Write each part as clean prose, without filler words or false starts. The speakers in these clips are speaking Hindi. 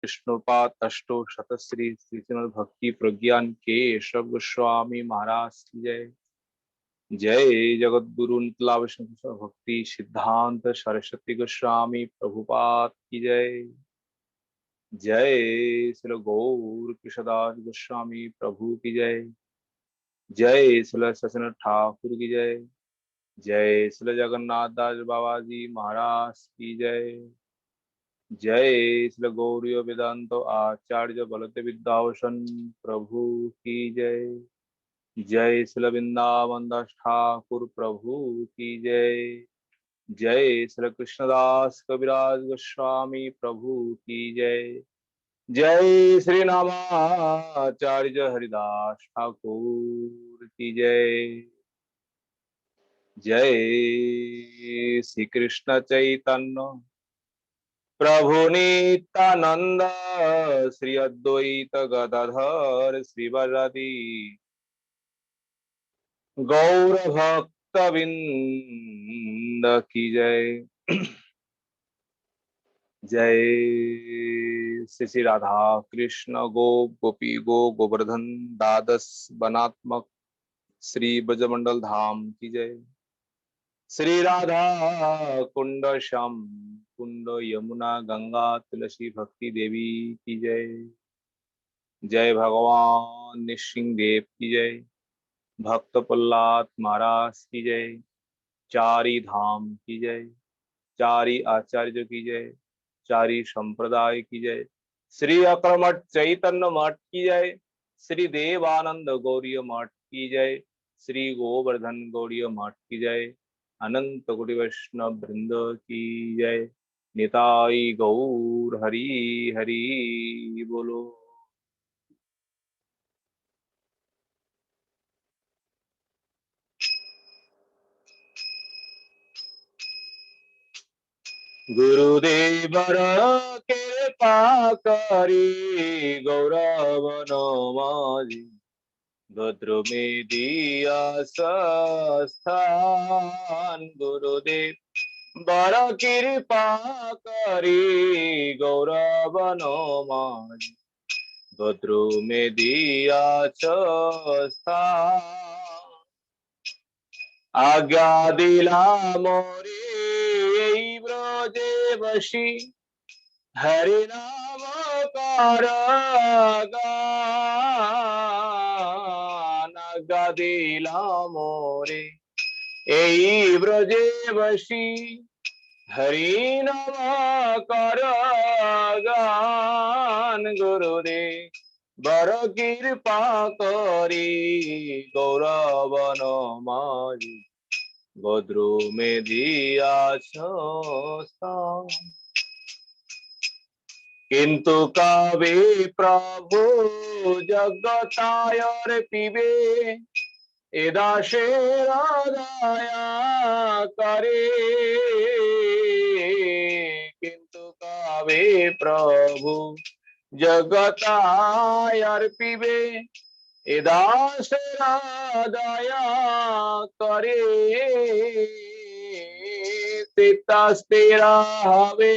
विष्णुपाद अष्टो शतश्री श्री श्रीमद् भक्ति प्रज्ञान केशव गोस्वामी महाराज की जय। जय जगत गुरु नितला विष्णु भक्ति सिद्धांत सरस्वती गोस्वामी प्रभुपाद की जय। जय श्री गौर कृष्णदास गोस्वामी प्रभु की जय। जय श्री सचन ठाकुर की जय। जय श्री जगन्नाथ दास बाबा जी महाराज की जय। जय श्री गौरी वेदांत आचार्य बलते विद्याभूषण प्रभु की जय। जय श्री वृंदावन दास ठाकुर प्रभु की जय। जय श्री कृष्णदास कविराज गोस्वामी प्रभु की जय। जय श्री नामाचार्य हरिदास ठाकुर की जय। जय श्री कृष्ण चैतन्य प्रभु नित्यानंद श्री अद्वैत गदाधर श्रीवरदी गौर भक्त बिंद की जय। जय श्री श्री राधा कृष्ण गो गोपी गो गोवर्धन द्वादश वनात्मक श्री ब्रजमंडल धाम की जय। श्री राधा कुंड श्याम कुंड यमुना गंगा तुलसी भक्ति देवी की जय। जय भगवान निसिंह देव की जय। भक्त प्रहलाद महाराज की जय। चारी धाम की जय। चारी आचार्य की जय। चारी संप्रदाय की जय। श्री अक्रमठ चैतन्य मठ की जय। श्री देवानंद गौरी मठ की जय। श्री गोवर्धन गौरी मठ की जय। अनंत कोटि वैष्णव वृंद की जय। निताई गौर हरि हरि बोलो। गुरुदेवर कृपा करी गौरव नमाजि भद्र में दिया स्थान। गुरुदेव बर कृपा करी गौरव नमाजि भद्र में दिया स्थान। आज्ञा दिला मोरे ब्रजे बसी हरि नाम कर गान। आज्ञा दिला मोरे এই ব্রজে বসি হরি নাম কর গান। গুরুদেব বর কৃপা করি গৌরব নমাজি ভদ্র মে দিয়াছ স্থান। কিন্তু কবে প্রভু জগতায়র পিবে এ দাসের দয়া করে। কিন্তু কবে প্রভু জগতায়র পিবে এ দাসের দয়া করে। চিত্তাস্থিরা হবে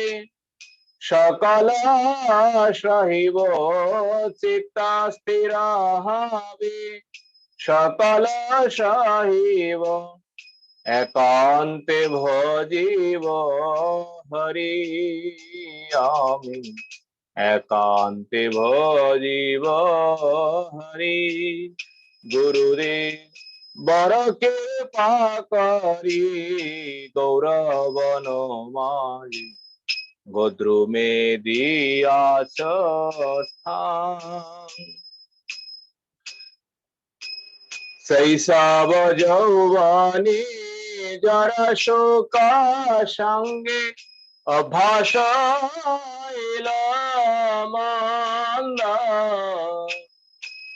সকল সহিব। চিত্তাস্থিরা হবে সকল সহিব। একান্তে ভজিব হরি আমি একান্তে ভজিব হরি। গুরুদেব বর কৃপা করি গৌরব নমাজি ভদ্র মে দিয়াছ স্থান। শৈশব যৌবনে জরা শোকা সঙ্গে অভ্যাস হইল মন্দ।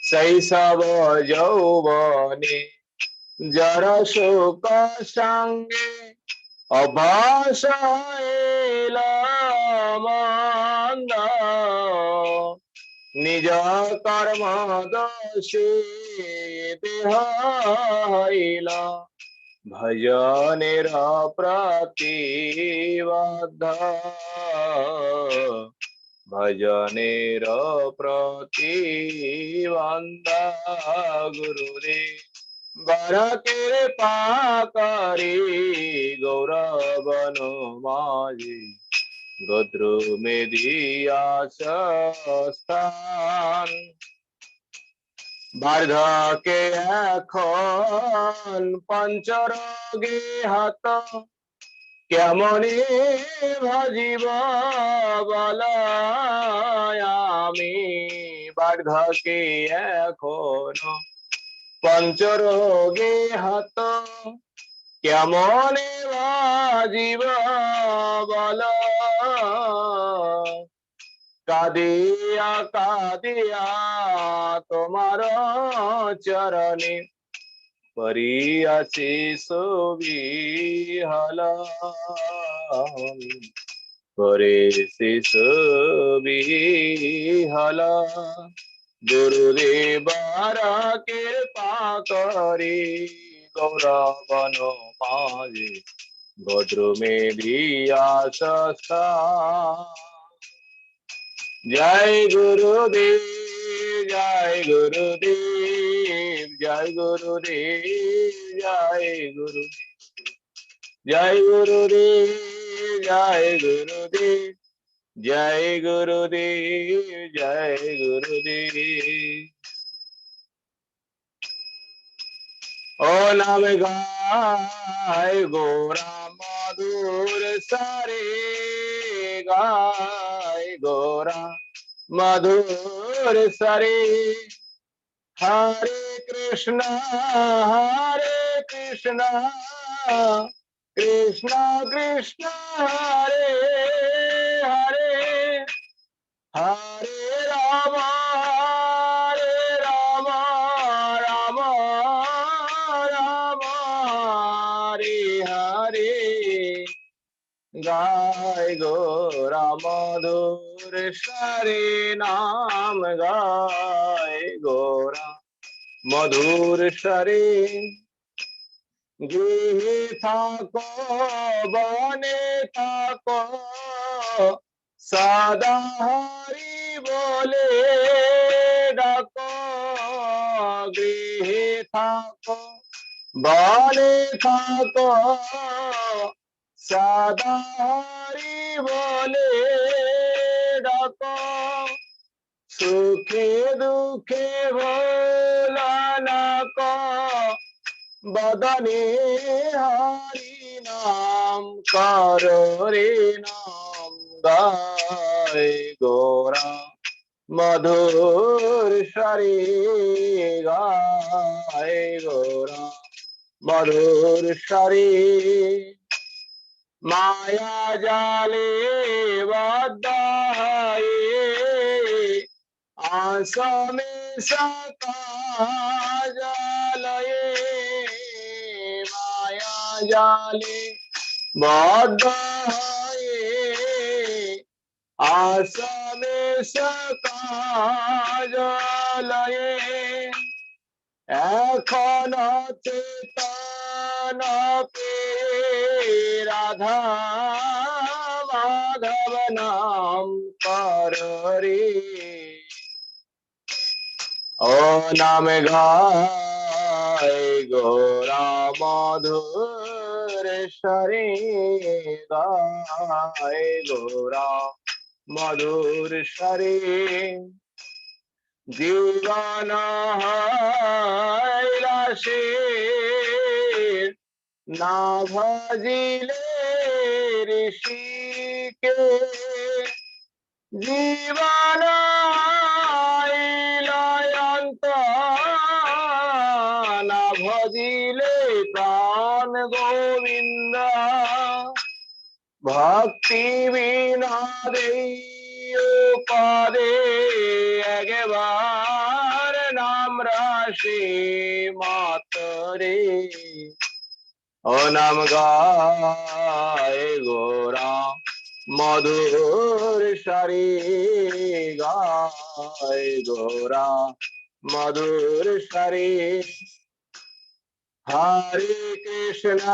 শৈশব যৌবনে জরা শোক সঙ্গে অভ্যাস হইল মন্দ। নিজ কর্ম দোষে দেহ হইল ভজনের প্রতিবদ্ধ। भजनेर प्रतिबंधा गुरुदेव बर कृपा करी गौरवन माझे गद्रुमेदिया स्थान বার্ধকে এখন পঞ্চরোগে হত কেমনে ভজিব বল আমি বার্ধকে এখন পঞ্চরোগে হত কেমনে ভজিব বল কাদিয়া কাদিয়া তোমার চরণে পরিয়াছি সুবিহল পরেছি সুবিহল গুরুদেবার কৃপা করি গৌরবন মাঝে ভদ্রমেধিয়া সস্তা जय गुरुदेव जय गुरुदेव जय गुरुदेव जय गुरुदेव जय गुरुदेव जय गुरुदेव जय गुरुदेव जय गुरुदेव ओ नाम गाय गोरा मधुर सारे गाय गोरा मधुर सरे हरे कृष्णा कृष्णा कृष्णा हरे हरे हरे राम राम राम हरे हरे गाय गोरा मधुर सरे नाम गाय गोरा मधुर सरे गृहे थाको बने थाको सदा हरि बोले डाको गृहे थाको बने थाको सदा हरि बोले डाको सुखे दुखे भोला को बदने हरि नाम करो रे नाम गाय गोरा मधुर सरे गाय गोरा मधुर सरे माया जाले बद्धाये आशा में सका जालये माया जाले बद्धाये आशा में सका जालये এখন চেতন পে রাধা মাধব নাম কর রে ও নাম গায় গোরা মধুর সরে গায় গোরা মধুর সরে জীবন হাইলাসে না ভজিলে ঋষিকে জীবন আইলায়ন্ত না ভজিলে প্রাণ গোবিন্দ ভক্তি বিনা দেই পদে একবার নাম রাশি মাতরে ও নাম গায় গোরা মধুর সরে গায় গোরা মধুর সরে হরে কৃষ্ণ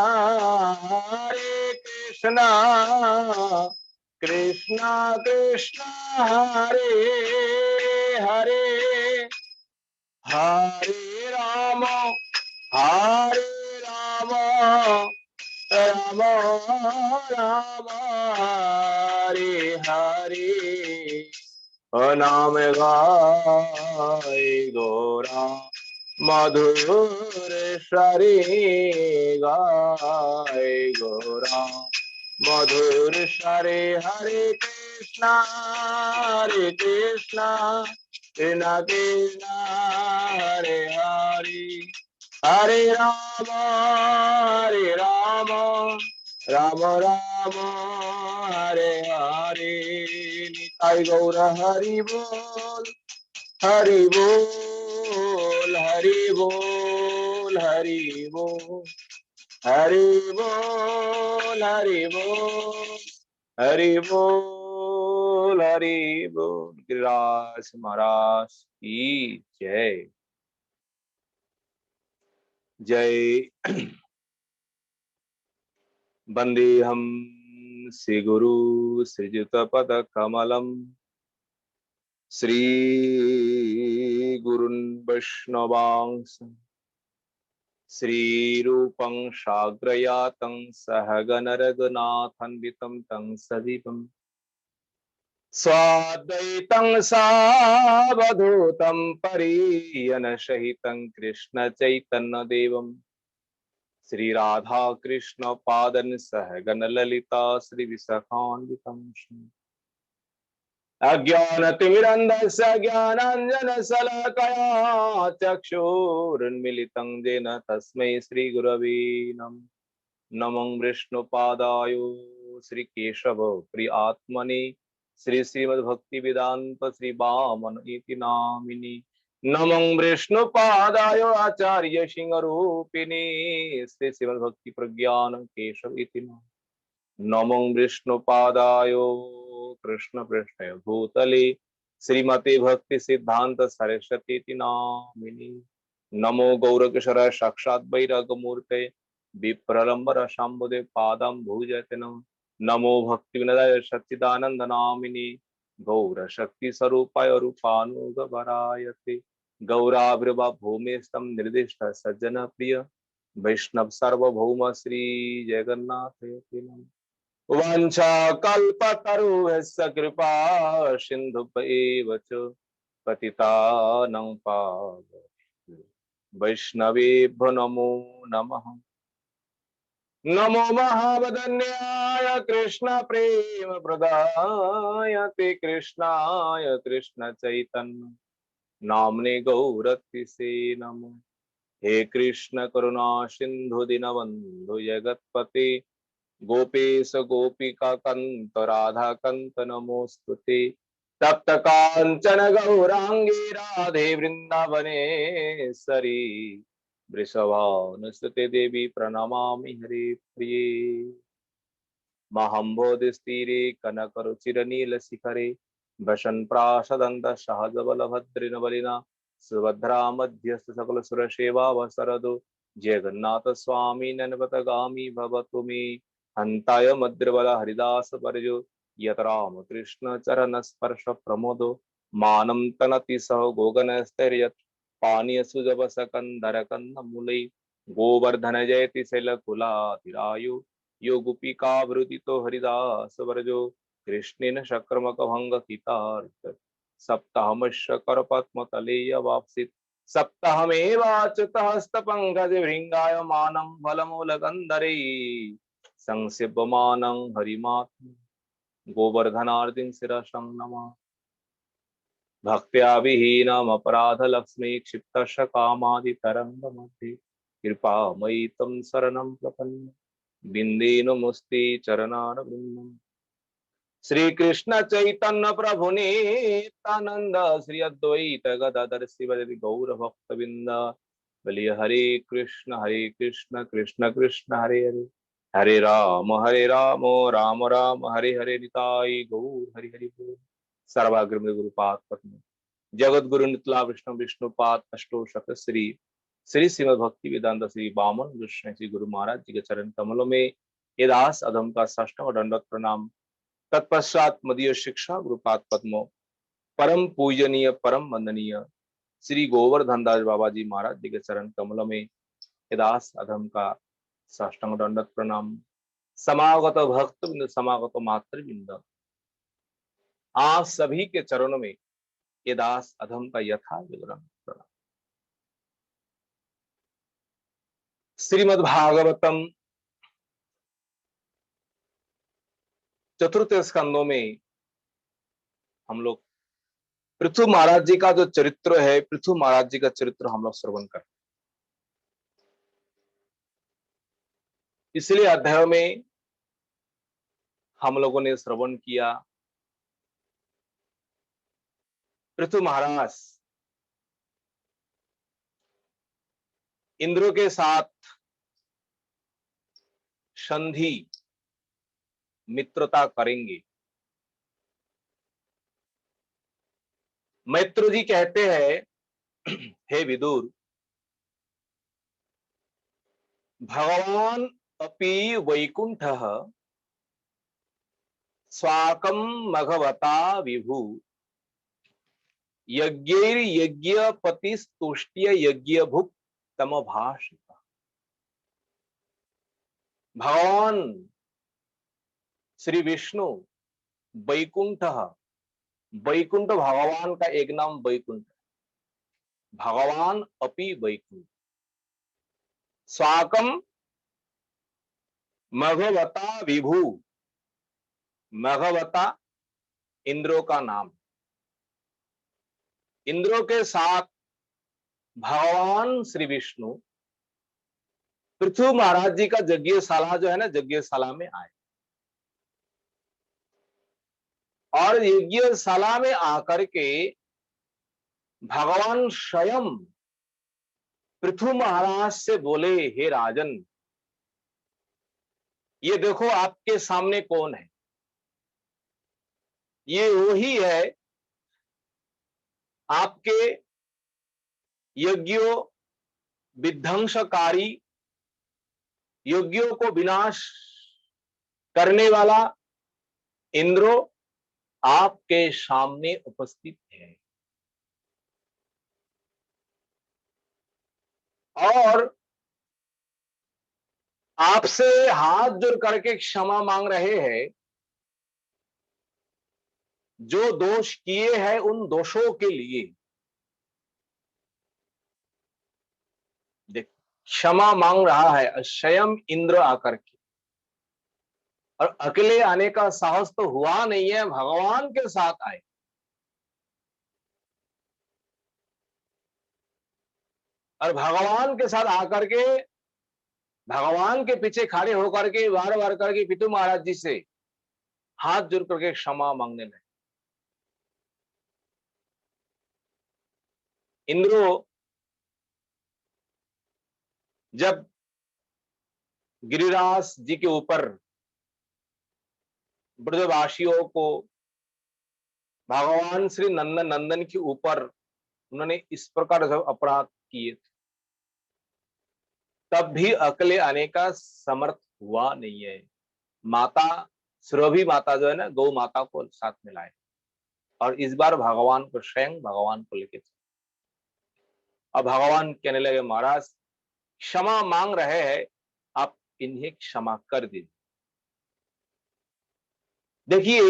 कृष्णा कृष्णा हरे हरे, हरे राम राम राम हरे हरे, नाम गाय गौरा मधुर स्वरे गाय गौरा मधुर स्वरे। हरे कृष्णा कृष्णा कृष्णा हरे हरे, हरे राम राम राम हरे हरे। निताई गौर हरि बोल, हरि बोल, हरि बोल, हरि बोल, हरि बोल, हरि बोल, हरि बोल, हरि बोल। गिरिराज महाराज की जय। जय। वंदेहम श्री गुरु श्रीयुत पद कमलम, श्री गुरुन् वैष्णवांस, श्री रूपं साग्रजातं सहगण रघुनाथान्वितं तं सजीवं स्वाद्वैतं सावधूतं परिजन सहितं कृष्ण चैतन्य देवं श्री राधा कृष्ण पादन सहगण ललिता श्री विशाखान्वितं अज्ञानतिमिरन्धस्य ज्ञानाञ्जनशलाकया चक्षुरुन्मीलितं येन तस्मै श्रीगुरवे नमः। नमो विष्णुपादाय श्रीकेशव प्रिय आत्मने श्री श्रीमद्भक्तिवेदान्त श्री वामन इति नामिनि। नमो विष्णुपादाय आचार्य सिंहरूपिणे श्री श्रीमद्भक्ति प्रज्ञान केशव इति नाम। नमो विष्णुपादाय कृष्ण पृष्ठ भूतले श्रीमते भक्ति सिद्धांत सरस्वती नामिनी। नमो गौरकिशोर साक्षात् वैराग मूर्ते विप्रलंबर शाम्बुदे पादं भूजते नम। नमो भक्ति विनदाय सच्चिदानंद नामिनी गौर शक्ति स्वरूपाय रूपानुगवरायते। गौराविर्भा भूमि स्तम निर्दिष्ट सज्जन प्रिय वैष्णव सार्वभौम श्री जगन्नाथ नम। वाञ्छाकल्पतरुभ्यश्च कृपा सिन्धुभ्येव च पतितानां पावनेभ्यो वैष्णवेभ्यो नमो नमः। नमो महावदन्याय कृष्ण प्रेम प्रदाय ते कृष्णाय कृष्ण चैतन्य नाम्ने गौरतिसे नमो। हे कृष्ण करुणा सिंधु दीनबंधु जगत्पते गोपेश गोपिका कंत राधा कंत नमोस्तुते। तप्त कांचन गौरांगी राधे वृंदावनेश्वरी वृषभानुसुते देवी प्रणमामि हरे प्रिये। महम्बोधिस्तीरे कनकरुचिरनीलशिखरे वसन् प्रासदन्त सहजबलभद्रिनवलिना सुभद्रा मध्यस्थ सकल सुरसेवा वसरदो जगन्नाथ स्वामी नन्वतगामी भवतु मे हन्ताय मद्रबल हरिदास परजो यत राम कृष्ण चरण स्पर्श प्रमोदो मानं तनति सह गोगनस्तैर्यत् पानीय सुजव सकंदर कंद मूलै गोवर्धन जयति शैलकुलाधिरायु यो गोपिकावृतितो हरिदास वर्जो कृष्णेन शक्रमक भंग कितार्थ सप्ताहमश्य करपद्मतले वाप्सित सप्ताहमेवाच्युतः हस्तपङ्कज भृङ्गाय मानं फलमूलकन्दरे संसेव्यमानं हरिमात्म गोवर्धनार्दिं शिरसं नमः। भक्त्या विहीनमपराधलक्ष्मी क्षिप्तस्य कामादितरङ्गमध्ये कृपामयि तं शरणं प्रपन्ने बिंदेनु मुस्ति चरणारविन्दम्। श्री कृष्ण चैतन्य प्रभु नित्यानंद श्री अद्वैत गदाधर शिवजति गौर भक्तबिंद बलिए हरे कृष्ण कृष्ण कृष्ण हरे हरे हरे राम राम राम हरे हरे निताई गौर हरि हरि बोल। सर्वाग्रम गुरुपाद पद्म जगत गुरु नितला विष्णु विष्णुपाद अष्टोशत श्री श्री श्रीमद भक्ति वेदांत श्री वामन कृष्ण श्री गुरु महाराज जी के चरण कमलों में ये दास अधम का साष्टांग दंडवत प्रणाम तत्पश्चात मदीय शिक्षा गुरुपाद पद्मो परम पूजनीय परम वंदनीय श्री गोवर्धन दास बाबा जी महाराज जी के चरण कमल में यदास अधम का साष्टांग दंडवत प्रणाम। समागत भक्त बिंद समागत मातृ बिंद आप सभी के चरणों में ये दास अधम का यथा विवरण प्रणाम। श्रीमद् भागवतम चतुर्थ स्कंदों में हम लोग पृथु महाराज जी का जो चरित्र है, पृथु महाराज जी का चरित्र हम लोग श्रवण कर, इसलिए अध्याय में हम लोगों ने श्रवण किया पृथु महाराज इंद्र के साथ संधि मित्रता करेंगे। मैत्र जी कहते हैं, हे विदुर, भगवान अपि वैकुंठः स्वाकं मघवता विभु यज्ञैर्यज्ञपतिस्तुष्ट्य यज्ञभुक् तमभाषित। भगवान श्री विष्णु वैकुंठ, वैकुंठ भगवान का एक नाम वैकुंठ, भगवान अपि वैकुंठ स्वाकम मघवता विभु, मघवता इंद्रों का नाम, इंद्रों के साथ भगवान श्री विष्णु पृथु महाराज जी का यज्ञशाला जो है ना, यज्ञशाला में आए और यज्ञशाला में आकर के भगवान स्वयं पृथु महाराज से बोले, हे राजन, ये देखो आपके सामने कौन है, ये वही है आपके यज्ञों विध्वंसकारी, यज्ञों को विनाश करने वाला इंद्रो आपके सामने उपस्थित है और आपसे हाथ जोड़ करके क्षमा मांग रहे हैं। जो दोष किए हैं उन दोषों के लिए देख क्षमा मांग रहा है स्वयं इंद्र आकर के, और अकेले आने का साहस तो हुआ नहीं है, भगवान के साथ आए। और भगवान के साथ आकर के भगवान के पीछे खड़े होकर के बार बार करके पितु महाराज जी से हाथ जोड़ करके क्षमा मांगने लगे। इंद्रो जब गिरिराज जी के ऊपर ब्रजवासियों को भगवान श्री नंदन के ऊपर उन्होंने इस प्रकार जब अपराध किए तब भी अकेले आने का समर्थ हुआ नहीं है। माता सुरभि माता जो है ना, गौ माता को साथ में लाए और इस बार भगवान को स्वयं भगवान को लेके चले। अब भगवान कहने लगे, महाराज क्षमा मांग रहे हैं, आप इन्हें क्षमा कर दीजिए। देखिए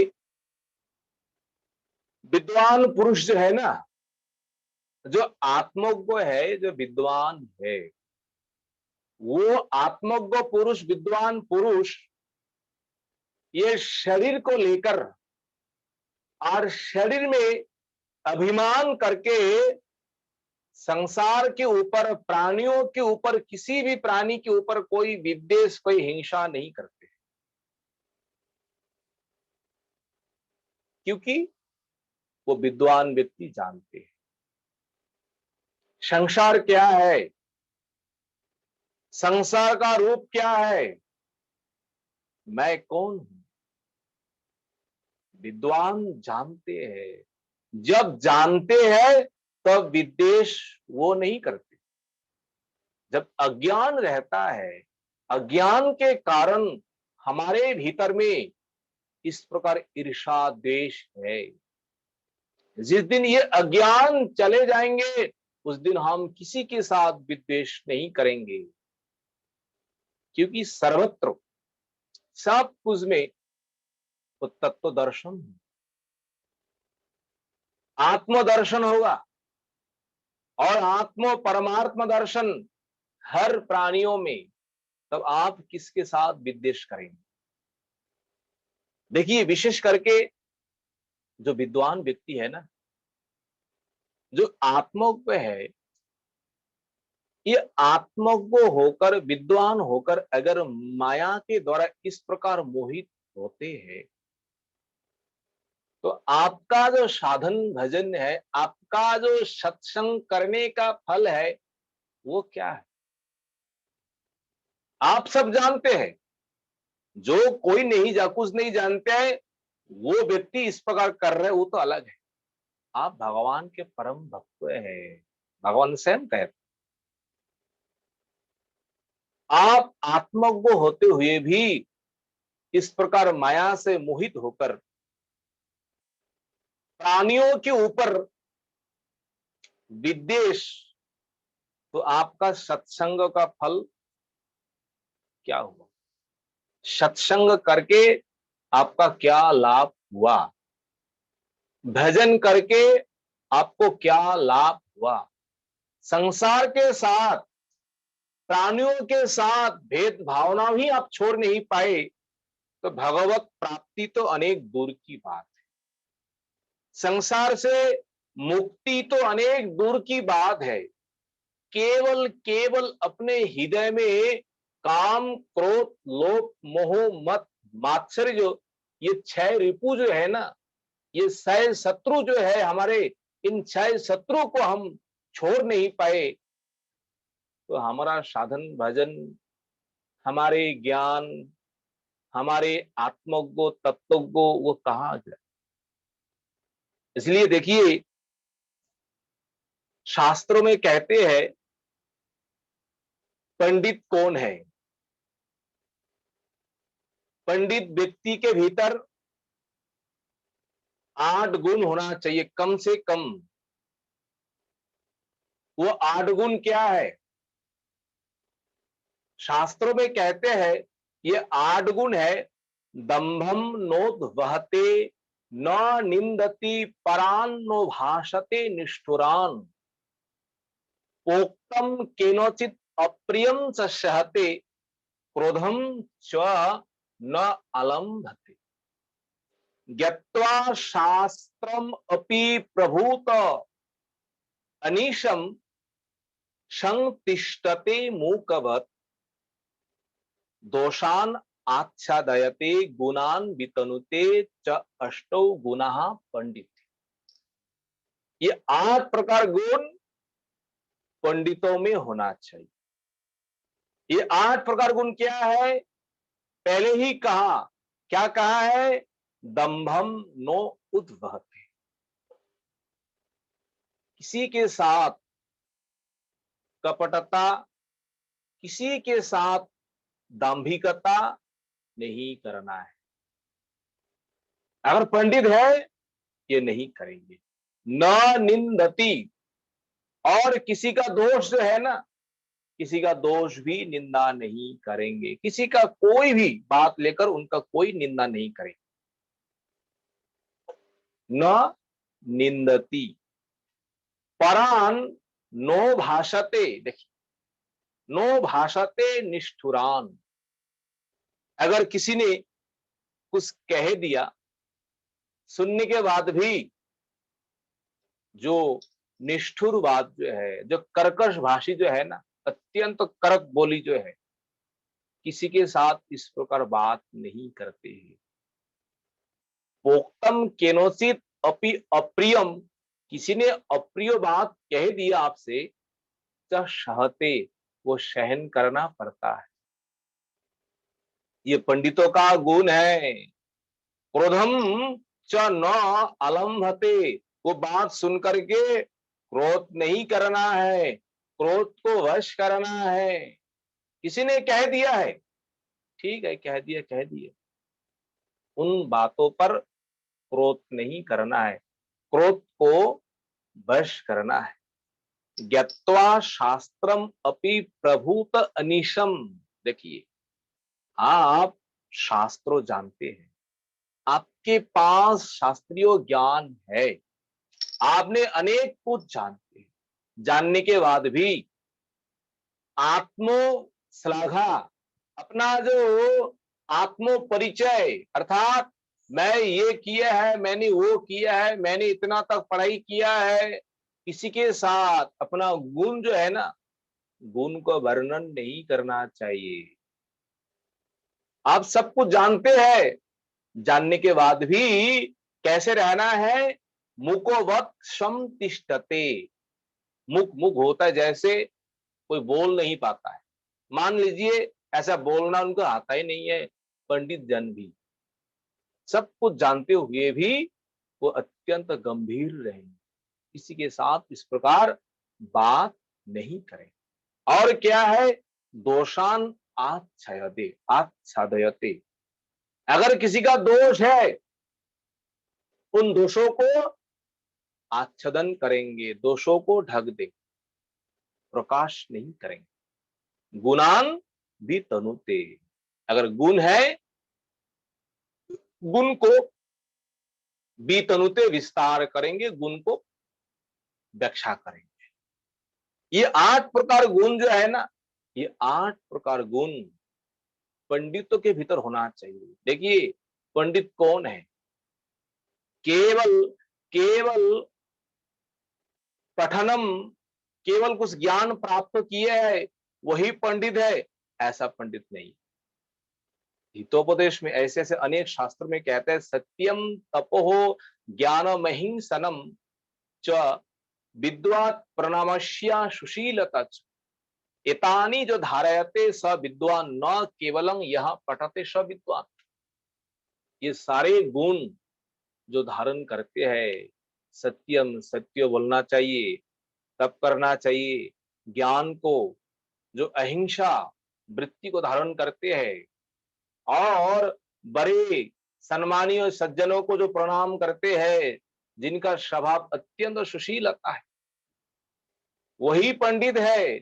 विद्वान पुरुष जो है ना, जो आत्मज्ञ है, जो विद्वान है, वो आत्मज्ञ पुरुष, विद्वान पुरुष ये शरीर को लेकर और शरीर में अभिमान करके संसार के ऊपर, प्राणियों के ऊपर, किसी भी प्राणी के ऊपर कोई विद्वेष, कोई हिंसा नहीं करते, क्योंकि वो विद्वान व्यक्ति जानते हैं संसार क्या है, संसार का रूप क्या है, मैं कौन हूं। विद्वान जानते हैं, जब जानते हैं तब विद्वेष वो नहीं करते। जब अज्ञान रहता है, अज्ञान के कारण हमारे भीतर में इस प्रकार ईर्षा द्वेष है। जिस दिन ये अज्ञान चले जाएंगे उस दिन हम किसी के साथ विद्वेष नहीं करेंगे, क्योंकि सर्वत्र सब कुछ में वो तत्व दर्शन, आत्म दर्शन होगा। और आत्म परमात्मा दर्शन हर प्राणियों में, तब आप किसके साथ विद्वेष करेंगे? देखिए, विशेष करके जो विद्वान व्यक्ति है ना, जो आत्मज्ञ है, ये आत्मज्ञ होकर, विद्वान होकर अगर माया के द्वारा इस प्रकार मोहित होते हैं, तो आपका जो साधन भजन है, आपका जो सत्संग करने का फल है, वो क्या है? आप सब जानते हैं। जो कोई नहीं कुछ नहीं जानते हैं, वो व्यक्ति इस प्रकार कर रहे, वो तो अलग है। आप भगवान के परम भक्त हैं, भगवान स्वयं कहते। आप आत्मज्ञ होते हुए भी इस प्रकार माया से मोहित होकर प्राणियों के ऊपर विद्वेष, तो आपका सत्संग का फल क्या हुआ? सत्संग करके आपका क्या लाभ हुआ? भजन करके आपको क्या लाभ हुआ? संसार के साथ, प्राणियों के साथ भेद भावना भी आप छोड़ नहीं पाए, तो भगवत प्राप्ति तो अनेक दूर की बात है। संसार से मुक्ति तो अनेक दूर की बात है। केवल केवल अपने हृदय में काम, क्रोध, लोभ, मोह, मत, मात्सर्य, जो ये 6 रिपु जो है ना, ये 6 शत्रु जो है हमारे, इन 6 शत्रु को हम छोड़ नहीं पाए, तो हमारा साधन भजन, हमारे ज्ञान, हमारे आत्मज्ञ तत्वज्ञ वो कहाँ गए? इसलिए देखिए, शास्त्रों में कहते हैं पंडित कौन है? पंडित व्यक्ति के भीतर 8 गुण होना चाहिए कम से कम। वो 8 गुण क्या है? शास्त्रों में कहते हैं ये 8 गुण है। दंभम नोद वहते, न निंदति परान, नो भाषते निष्ठुरान, पोक्तम केनोचित अप्रियम च सहते, क्रोधम च न अलंभते, ज्ञत्वा शास्त्रम अपि प्रभूत अनीशम, संतिष्ठते मूकवत, दोषान आच्छादयते, गुणान वितनुते च अष्टौ गुणाः पंडित। ये 8 प्रकार गुण पंडितों में होना चाहिए। ये 8 प्रकार गुण क्या है? पहले ही कहा, क्या कहा है? दंभम नो उद्वहते, किसी के साथ कपटता, किसी के साथ दांभिकता नहीं करना है। अगर पंडित है, ये नहीं करेंगे। न निंदती, और किसी का दोष जो है ना, किसी का दोष भी निंदा नहीं करेंगे। किसी का कोई भी बात लेकर उनका कोई निंदा नहीं करेंगे। न निंदती, परान नो भाषते, देखिए, नो भाषते निष्ठुरान। अगर किसी ने कुछ कह दिया, सुनने के बाद भी जो निष्ठुर बात जो है, जो कर्कश भाषी जो है ना, अत्यंत करक बोली जो है, किसी के साथ इस प्रकार बात नहीं करते हैं। पोक्तम केनोचित अपि अप्रियम, किसी ने अप्रिय बात कह दिया आपसे, तो सहते, वो सहन करना पड़ता है। ये पंडितों का गुण है। क्रोधम च न अलंभते, वो बात सुन करके क्रोध नहीं करना है, क्रोध को वश करना है। किसी ने कह दिया है, ठीक है, कह दिया कह दिया, उन बातों पर क्रोध नहीं करना है, क्रोध को वश करना है। ज्ञत्वा शास्त्रम अपि प्रभूत अनिशम। देखिए, आप शास्त्रों जानते हैं, आपके पास शास्त्रीय ज्ञान है, आपने अनेक कुछ जानते हैं, जानने के बाद भी आत्मो श्लाघा, अपना जो आत्मो परिचय, अर्थात मैं ये किया है, मैंने वो किया है, मैंने इतना तक पढ़ाई किया है, किसी के साथ अपना गुण जो है ना, गुण को वर्णन नहीं करना चाहिए। आप सब कुछ जानते हैं, जानने के बाद भी कैसे रहना है? मुकोवत शम तिष्ठते। मुख मुख होता है जैसे कोई बोल नहीं पाता है, मान लीजिए ऐसा बोलना उनको आता ही नहीं है, पंडित जन भी सब कुछ जानते हुए भी वो अत्यंत गंभीर रहेंगे, किसी के साथ इस प्रकार बात नहीं करें। और क्या है? दोषान आच्छादते आच्छादयते। अगर किसी का दोष है, उन दोषों को आच्छादन करेंगे, दोषों को ढक दे, प्रकाश नहीं करेंगे। गुणान भी तनुते। अगर गुण है, गुण को भी तनुते विस्तार करेंगे, गुण को व्याख्या करेंगे। ये 8 प्रकार गुण जो है ना, ये 8 प्रकार गुण पंडितों के भीतर होना चाहिए। देखिए, पंडित कौन है? केवल केवल पठनम, केवल कुछ ज्ञान प्राप्त किए है वही पंडित है, ऐसा पंडित नहीं। हितोपदेश में ऐसे ऐसे अनेक शास्त्र में कहते हैं, सत्यम तपोहो ज्ञानमहिंसनम च विद्वात् प्रणामस्या सुशीलता च। एतानी जो धारयते स विद्वान न केवलम यह पठते स विद्वान। ये सारे गुण जो धारण करते हैं, सत्यम, सत्य बोलना चाहिए, तप करना चाहिए, ज्ञान को, जो अहिंसा वृत्ति को धारण करते हैं, और बड़े सम्मानीय सज्जनों को जो प्रणाम करते हैं, जिनका स्वभाव अत्यंत सुशीलता है, वही पंडित है।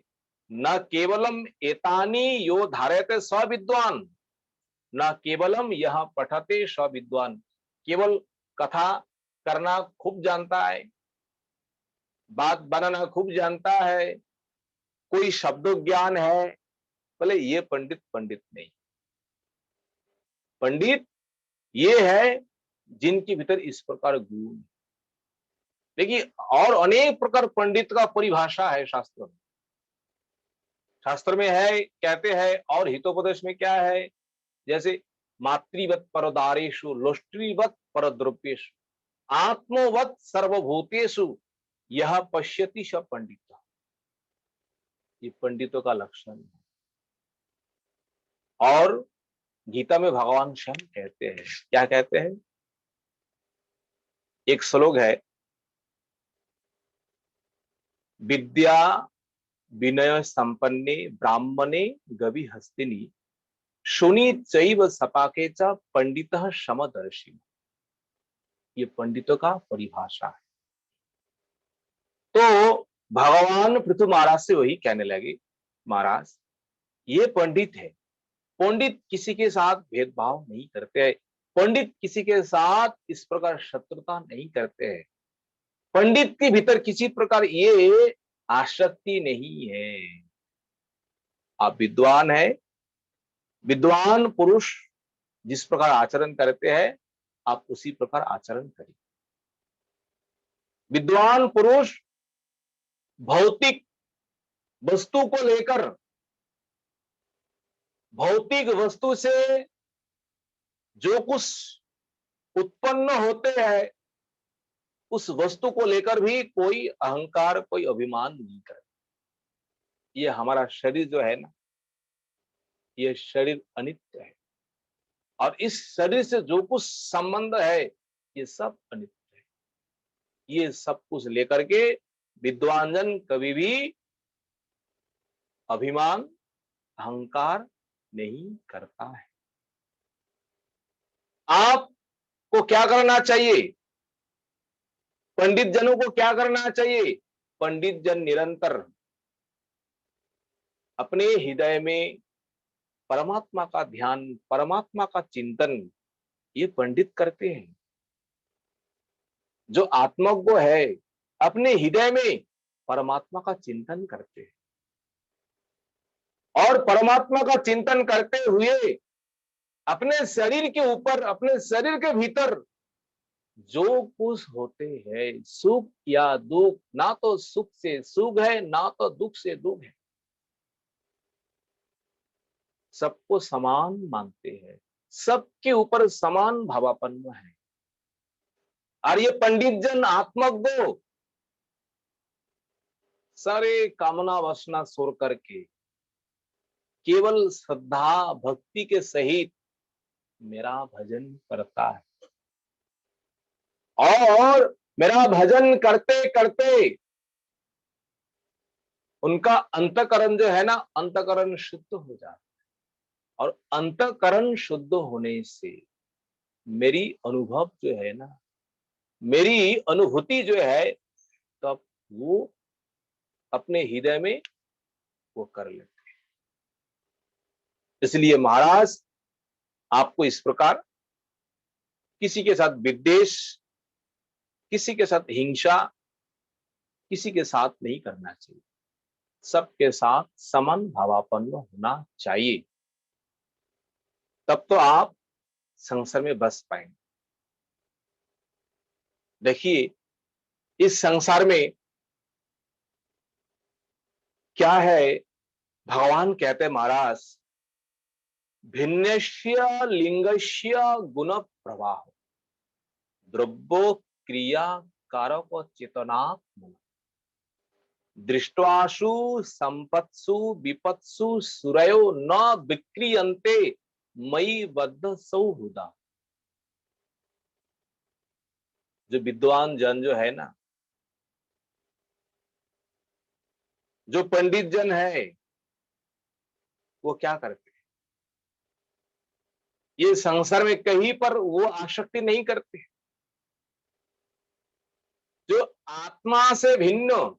न केवलम एतानी यो धारयते स विद्वान, न केवलम यह पठते स विद्वान। केवल कथा करना खूब जानता है, बात बनाना खूब जानता है, कोई शब्द ज्ञान है, बोले ये पंडित पंडित नहीं। पंडित ये है जिनके भीतर इस प्रकार गुण। देखिए, और अनेक प्रकार पंडित का परिभाषा है शास्त्र में। शास्त्र में है, कहते हैं, और हितोपदेश में क्या है? जैसे मातृवत परदारेषु लोष्ट्रीवत परद्रव्येषु आत्मवत सर्वभूतेषु यह पश्यति स पंडित। ये पंडितों का लक्षण है। और गीता में भगवान स्वयं कहते हैं, क्या कहते हैं? एक श्लोक है, विद्या विनय संपन्ने ब्राह्मणे गवि हस्तिनी शुनि चैव सपाके च पंडितः समदर्शी। ये पंडितों का परिभाषा है। तो भगवान पृथु महाराज से वही कहने लगे, महाराज ये पंडित है, पंडित किसी के साथ भेदभाव नहीं करते हैं, पंडित किसी के साथ इस प्रकार शत्रुता नहीं करते हैं, पंडित के भीतर किसी प्रकार ये आसक्ति नहीं है। आप विद्वान है, विद्वान पुरुष जिस प्रकार आचरण करते हैं, आप उसी प्रकार आचरण करिए। विद्वान पुरुष भौतिक वस्तु को लेकर, भौतिक वस्तु से जो कुछ उत्पन्न होते हैं, उस वस्तु को लेकर भी कोई अहंकार, कोई अभिमान नहीं करे। ये हमारा शरीर जो है ना, ये शरीर अनित्य है, और इस शरीर से जो कुछ संबंध है, ये सब अनित्य है। ये सब कुछ लेकर के विद्वान जन कभी भी अभिमान, अहंकार नहीं करता है। आपको क्या करना चाहिए? पंडित जनों को क्या करना चाहिए? पंडित जन निरंतर अपने हृदय में परमात्मा का ध्यान, परमात्मा का चिंतन ये पंडित करते हैं। जो आत्मज्ञ है अपने हृदय में परमात्मा का चिंतन करते हैं और परमात्मा का चिंतन करते हुए अपने शरीर के ऊपर, अपने शरीर के भीतर जो कुछ होते हैं, सुख या दुख, ना तो सुख से सुख है ना तो दुख से दुख है, सबको समान मानते हैं, सबके ऊपर समान भावापन्न है। और ये पंडित जन आत्मज्ञ सारे कामना वासना छोड़ करके केवल श्रद्धा भक्ति के सहित मेरा भजन करता है और मेरा भजन करते करते उनका अंतकरण जो है ना, अंतकरण शुद्ध हो जाता है और अंतकरण शुद्ध होने से मेरी अनुभव जो है ना, मेरी अनुभूति जो है, तब वो अपने हृदय में वो कर लेते हैं। इसलिए महाराज आपको इस प्रकार किसी के साथ विद्वेष, किसी के साथ हिंसा, किसी के साथ नहीं करना चाहिए, सबके साथ समान भावापन्न होना चाहिए, तब तो आप संसार में बस पाएंगे। देखिए इस संसार में क्या है, भगवान कहते हैं महाराज, भिन्नस्य लिंगस्य गुण प्रवाह द्रव्यो क्रिया कारक चेतनात्म दृष्टाशु संपत्सु विपत्सु सुरयो न विक्रियन्ते मई बद्ध सौहृदा। जो विद्वान जन जो है ना, जो पंडित जन है, वो क्या करते हैं, ये संसार में कहीं पर वो आसक्ति नहीं करते। जो आत्मा से भिन्न,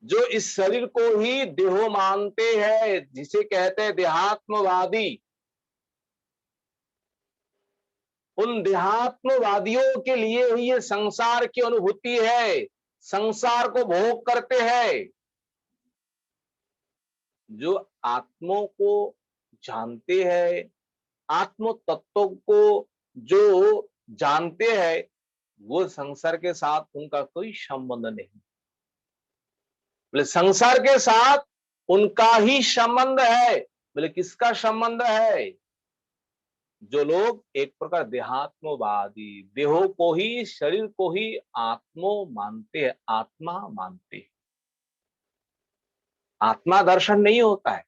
जो इस शरीर को ही देहो मानते हैं, जिसे कहते हैं देहात्मवादी, उन देहात्मवादियों के लिए ही ये संसार की अनुभूति है, संसार को भोग करते हैं। जो आत्मों को जानते हैं, आत्म तत्व को जो जानते हैं, वो संसार के साथ उनका कोई संबंध नहीं। बोले संसार के साथ उनका ही संबंध है। बोले किसका संबंध है? जो लोग एक प्रकार देहात्मवादी, देहो को ही, शरीर को ही आत्मो मानते हैं, आत्मा मानते हैं। आत्मा दर्शन नहीं होता है।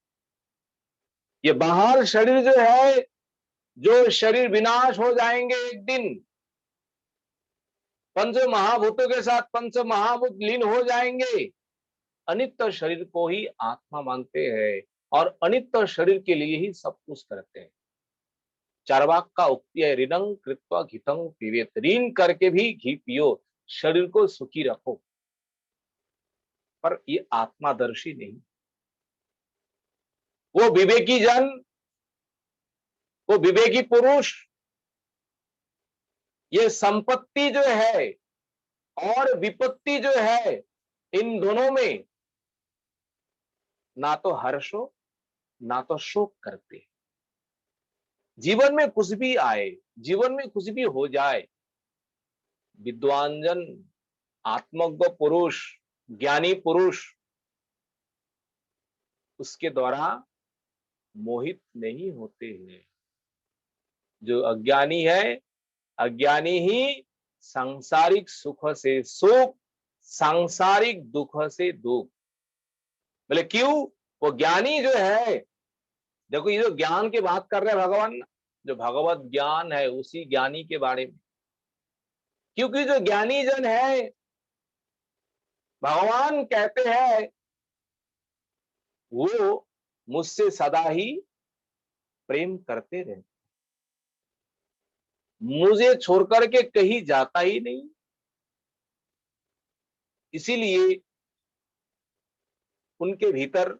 ये बाहर शरीर जो है, जो शरीर विनाश हो जाएंगे एक दिन, पंच महाभूतों के साथ पंच महाभूत लीन हो जाएंगे, अनित्य शरीर को ही आत्मा मानते हैं और अनित्य शरीर के लिए ही सब कुछ करते हैं। चार्वाक का उक्ति है, ऋणं कृत्वा घितं पिबेत, ऋण करके भी घी पियो, शरीर को सुखी रखो। पर ये आत्मादर्शी नहीं। वो विवेकी जन, वो विवेकी पुरुष, ये संपत्ति जो है और विपत्ति जो है, इन दोनों में ना तो हर्ष हो ना तो शोक करते। जीवन में कुछ भी आए, जीवन में कुछ भी हो जाए, विद्वान जन, आत्मज्ञ पुरुष, ज्ञानी पुरुष उसके द्वारा मोहित नहीं होते हैं। जो अज्ञानी है, अज्ञानी ही सांसारिक सुख से सुख, सांसारिक दुख से दुख। बोले क्यों? वो ज्ञानी जो है, देखो ये जो ज्ञान की बात कर रहे हैं भगवान, जो भगवत ज्ञान है उसी ज्ञानी के बारे में। क्योंकि जो ज्ञानी जन है, भगवान कहते हैं वो मुझसे सदा ही प्रेम करते रहे। मुझे छोड़ करके कहीं जाता ही नहीं। इसीलिए उनके भीतर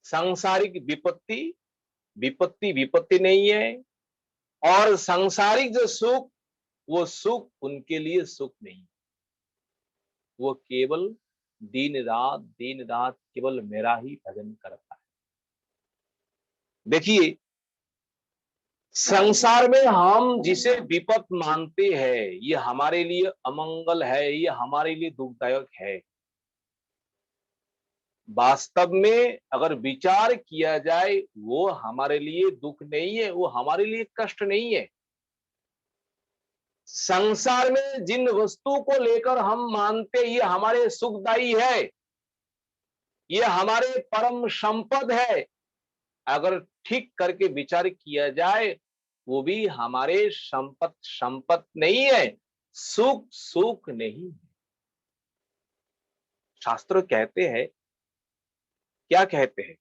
सांसारिक विपत्ति विपत्ति विपत्ति नहीं है, और सांसारिक जो सुख, वो सुख उनके लिए सुख नहीं। वो केवल दिन रात केवल मेरा ही भजन करता है। देखिए, संसार में हम जिसे विपत मानते हैं, ये हमारे लिए अमंगल है, ये हमारे लिए दुखदायक है। वास्तव में अगर विचार किया जाए, वो हमारे लिए दुख नहीं है, वो हमारे लिए कष्ट नहीं है। संसार में जिन वस्तु को लेकर हम मानते ये हमारे सुखदायी है, ये हमारे परम संपद है, अगर ठीक करके विचार किया जाए, वो भी हमारे संपत नहीं है, सुख सुख नहीं है। शास्त्र कहते हैं, क्या कहते हैं?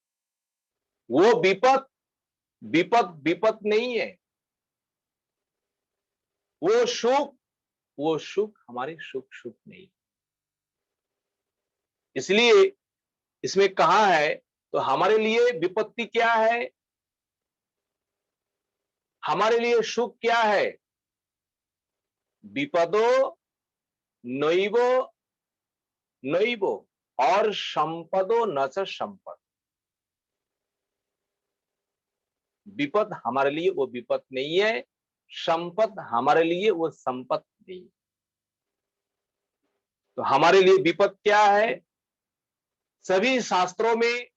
वो विपत विपत विपत नहीं है, वो सुख हमारे सुख सुख नहीं। इसलिए इसमें कहा है, तो हमारे लिए विपत्ति क्या है, हमारे लिए सुख क्या है? विपदो नैवो नैवो और संपदो न च संपद। विपद हमारे लिए वो विपद नहीं है, संपद हमारे लिए वो संपद नहीं है। तो हमारे लिए विपद क्या है? सभी शास्त्रों में,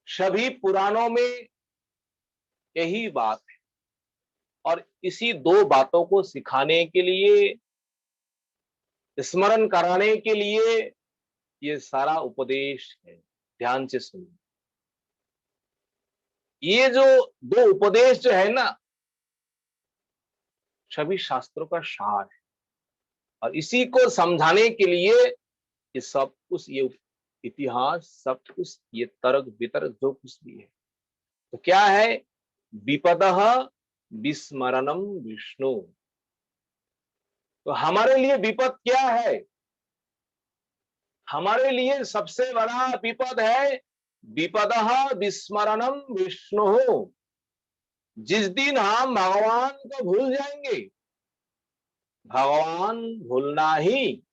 सभी पुराणों में यही बात है, और इसी दो बातों को सिखाने के लिए, स्मरण कराने के लिए ये सारा उपदेश है। ध्यान से सुनिए। ये जो दो उपदेश जो है ना, सभी शास्त्रों का सार है, और इसी को समझाने के लिए ये सब कुछ, ये इतिहास, सब कुछ, ये तर्क वितर्क जो कुछ भी है। तो क्या है? विपदः विस्मरणम विष्णु। तो हमारे लिए विपद क्या है? हमारे लिए सबसे बड़ा विपद है विपदः विस्मरणम विष्णु। जिस दिन हम भगवान को भूल जाएंगे, भगवान भूलना ही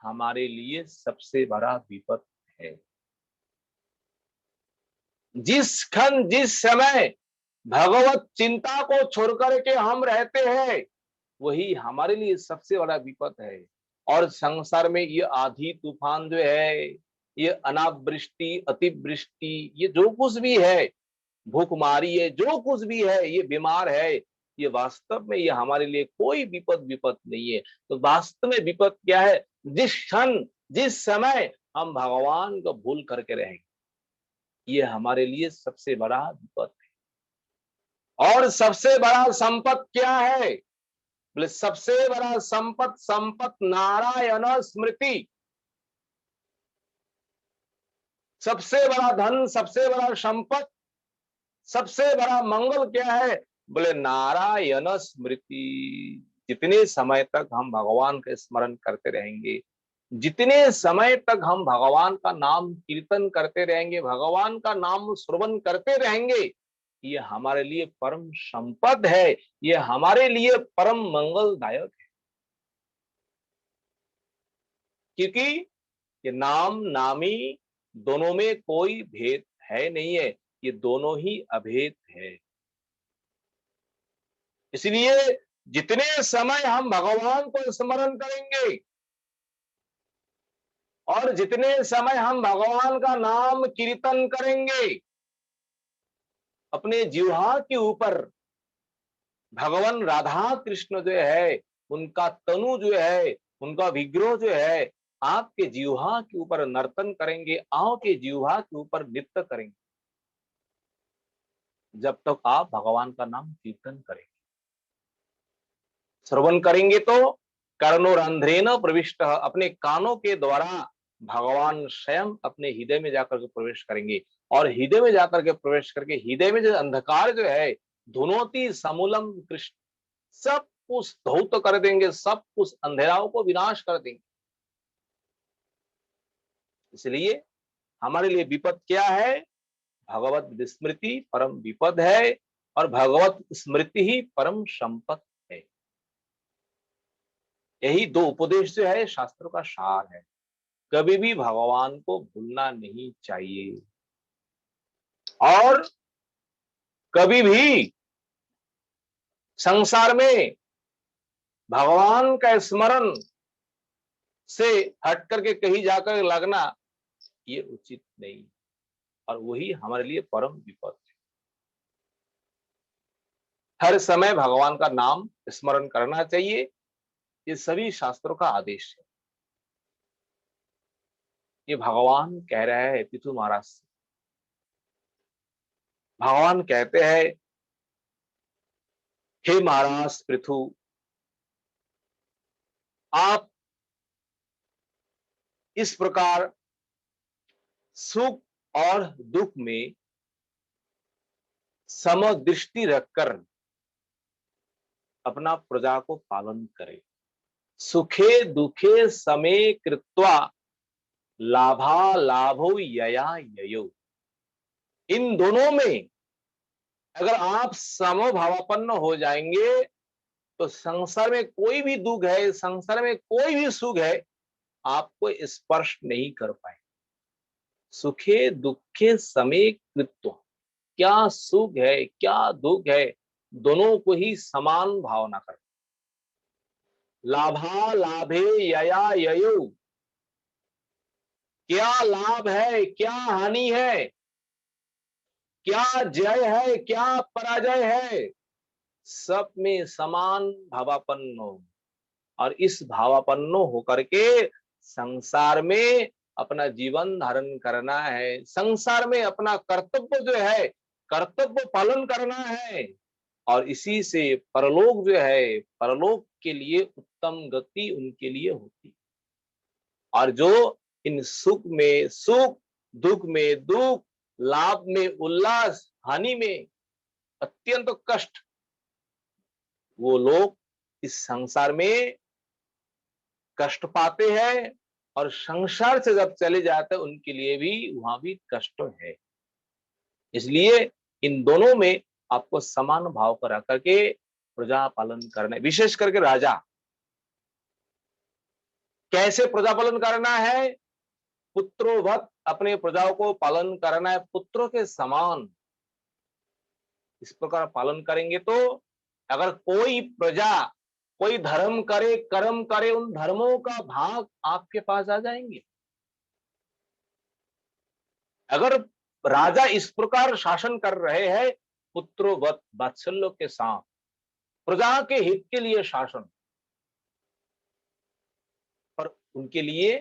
हमारे लिए सबसे बड़ा विपद है। जिस क्षण, जिस समय भगवत चिंता को छोड़कर के हम रहते हैं, वही हमारे लिए सबसे बड़ा विपद है। और संसार में ये आधी तूफान जो है, ये अनावृष्टि, अतिवृष्टि, ये जो कुछ भी है, भूखमारी है, जो कुछ भी है, ये बीमार है, ये वास्तव में ये हमारे लिए कोई विपद नहीं है। तो वास्तव में विपद क्या है? जिस क्षण, जिस समय हम भगवान को भूल करके रहेंगे, ये हमारे लिए सबसे बड़ा विपद है। और सबसे बड़ा संपत क्या है? बोले सबसे बड़ा संपत नारायण स्मृति। सबसे बड़ा धन, सबसे बड़ा संपत, सबसे बड़ा मंगल क्या है? बोले नारायण स्मृति। जितने समय तक हम भगवान का स्मरण करते रहेंगे, जितने समय तक हम भगवान का नाम कीर्तन करते रहेंगे, भगवान का नाम श्रवण करते रहेंगे, ये हमारे लिए परम संपद है, ये हमारे लिए परम मंगलदायक है। क्योंकि ये नाम नामी दोनों में कोई भेद है नहीं है, ये दोनों ही अभेद है। इसलिए जितने समय हम भगवान को स्मरण करेंगे, और जितने समय हम भगवान का नाम कीर्तन करेंगे, अपने जिह्वा के ऊपर भगवान राधा कृष्ण जो है, उनका तनु जो है, उनका विग्रह जो है, आपके जिह्वा के ऊपर नर्तन करेंगे, आपके जिह्वा के ऊपर नृत्य करेंगे, जब तक आप भगवान का नाम कीर्तन करेंगे, श्रवण करेंगे। तो कर्णोरंध्रेन प्रविष्ट, अपने कानों के द्वारा भगवान स्वयं अपने हृदय में जाकर के प्रवेश करेंगे, और हृदय में जाकर के प्रवेश करके हृदय में जो अंधकार जो है, धुनोति समूलम कृष्ण, सब कुछ धौत कर देंगे, सब कुछ अंधेराओं को विनाश कर देंगे। इसलिए हमारे लिए विपद क्या है? भगवत विस्मृति परम विपद है, और भगवत स्मृति ही परम संपत है। यही दो उपदेश जो है शास्त्रों का सार है। कभी भी भगवान को भूलना नहीं चाहिए, और कभी भी संसार में भगवान का स्मरण से हट करके कहीं जाकर लगना ये उचित नहीं, और वही हमारे लिए परम विपद है। हर समय भगवान का नाम स्मरण करना चाहिए, ये सभी शास्त्रों का आदेश है। ये भगवान कह रहे हैं पृथु महाराज से। भगवान कहते हैं, हे महाराज पृथु, आप इस प्रकार सुख और दुख में समदृष्टि रखकर अपना प्रजा को पालन करें। सुखे दुखे समे कृत्वा लाभा लाभो यया ययो। इन दोनों में अगर आप समभावापन्न हो जाएंगे तो संसार में कोई भी दुख है, संसार में कोई भी सुख है, आपको स्पर्श नहीं कर पाए। सुखे दुखे समे कृत्वा, क्या सुख है क्या दुख है, दोनों को ही समान भावना कर। लाभा लाभे यया ययो, क्या लाभ है क्या हानि है, क्या जय है क्या पराजय है, सब में समान भावापन्न हो, और इस भावापन्न होकर के संसार में अपना जीवन धारण करना है। संसार में अपना कर्तव्य जो है, कर्तव्य पालन करना है, और इसी से परलोक जो है, परलोक के लिए उत्तम गति उनके लिए होती। और जो इन सुख में सुख, दुख में दुख, लाभ में उल्लास, हानि में अत्यंत कष्ट, वो लोग इस संसार में कष्ट पाते हैं, और संसार से जब चले जाते हैं उनके लिए भी वहां भी कष्ट है। इसलिए इन दोनों में आपको समान भाव कर रख करके प्रजा पालन करना है। विशेष करके राजा कैसे प्रजा पालन करना है? पुत्रोवत अपने प्रजाओं को पालन करना है, पुत्रों के समान। इस प्रकार पालन करेंगे तो अगर कोई प्रजा कोई धर्म करे कर्म करे, उन धर्मों का भाग आपके पास आ जाएंगे। अगर राजा इस प्रकार शासन कर रहे हैं पुत्रोवत वात्सल्य के साथ, प्रजा के हित के लिए शासन, पर उनके लिए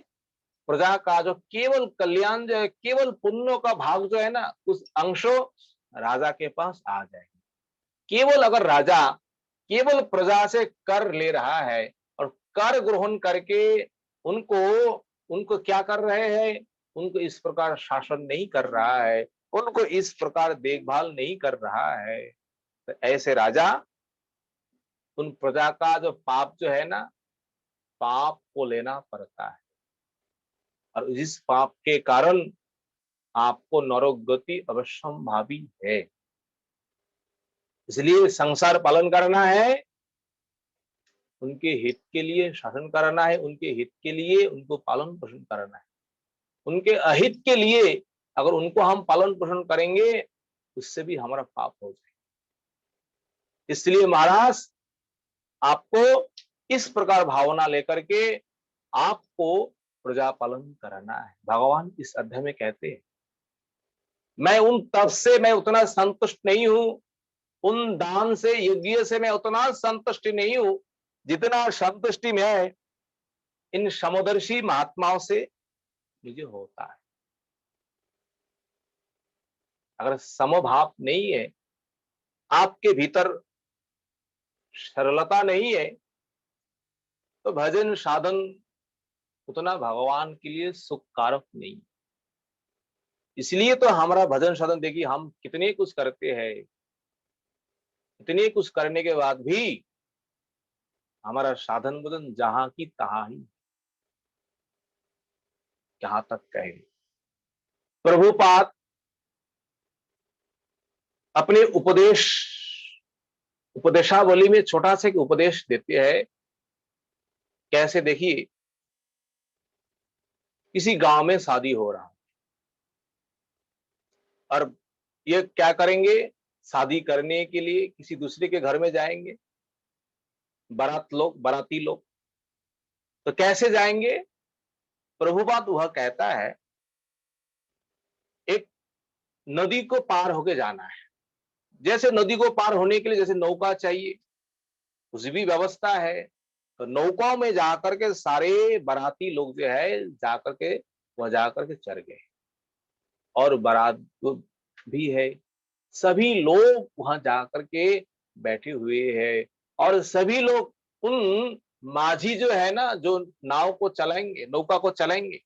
प्रजा का जो केवल कल्याण जो है, केवल पुण्यों का भाग जो है ना, उस अंशों राजा के पास आ जाएंगे। केवल अगर राजा केवल प्रजा से कर ले रहा है, और कर ग्रहण करके उनको उनको क्या कर रहे हैं, उनको इस प्रकार शासन नहीं कर रहा है, उनको इस प्रकार देखभाल नहीं कर रहा है, तो ऐसे राजा उन प्रजा का जो पाप जो है ना, पाप को लेना पड़ता है, और इस पाप के कारण आपको नरक गति अवश्यंभावी है। इसलिए संसार पालन करना है, उनके हित के लिए शासन करना है, उनके हित के लिए उनको पालन पोषण करना है। उनके अहित के लिए अगर उनको हम पालन पोषण करेंगे, उससे भी हमारा पाप हो जाएगा। इसलिए महाराज आपको इस प्रकार भावना लेकर के आपको प्रजा पालन करना है। भगवान इस अध्याय में कहते हैं, मैं उन तप से मैं उतना संतुष्ट नहीं हूं, उन दान से यज्ञ से मैं उतना संतुष्ट नहीं हूं, जितना संतुष्टि में इन समदर्शी महात्माओं से मुझे होता है। अगर समभाव नहीं है, आपके भीतर सरलता नहीं है, तो भजन साधन उतना भगवान के लिए सुखकारक नहीं। इसलिए तो हमारा भजन साधन देखिए हम कितने कुछ करते हैं, इतने कुछ करने के बाद भी हमारा साधन बदन जहां की तहां ही। कहां तक कहे प्रभुपाद अपने उपदेशावली में छोटा सा एक उपदेश देते हैं। कैसे, देखिए, किसी गांव में शादी हो रहा और ये क्या करेंगे, शादी करने के लिए किसी दूसरे के घर में जाएंगे, बाराती लोग। तो कैसे जाएंगे? प्रभुपाद वह कहता है, एक नदी को पार होके जाना है। जैसे नदी को पार होने के लिए जैसे नौका चाहिए, उसकी भी व्यवस्था है। तो नौकाओं में जाकर के सारे बाराती लोग जो है जाकर के वह जाकर के चढ़ गए, और बारात भी है, सभी लोग वहां जाकर के बैठे हुए हैं। और सभी लोग उन माझी जो है ना, जो नाव को चलाएंगे, नौका को चलाएंगे,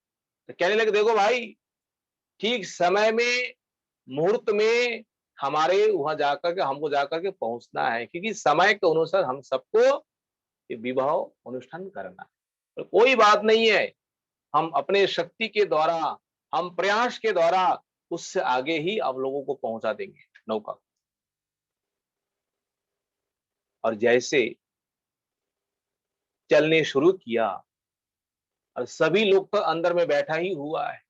तो कहने लगे, देखो भाई, ठीक समय में, मुहूर्त में हमारे वहां जाकर के हमको जाकर के पहुंचना है, क्योंकि समय के अनुसार हम सबको ये विवाह अनुष्ठान करना है। तो कोई बात नहीं है, हम अपने शक्ति के द्वारा, हम प्रयास के द्वारा उससे आगे ही आप लोगों को पहुंचा देंगे नौका। और जैसे चलने शुरू किया, और सभी लोग तो अंदर में बैठा ही हुआ है,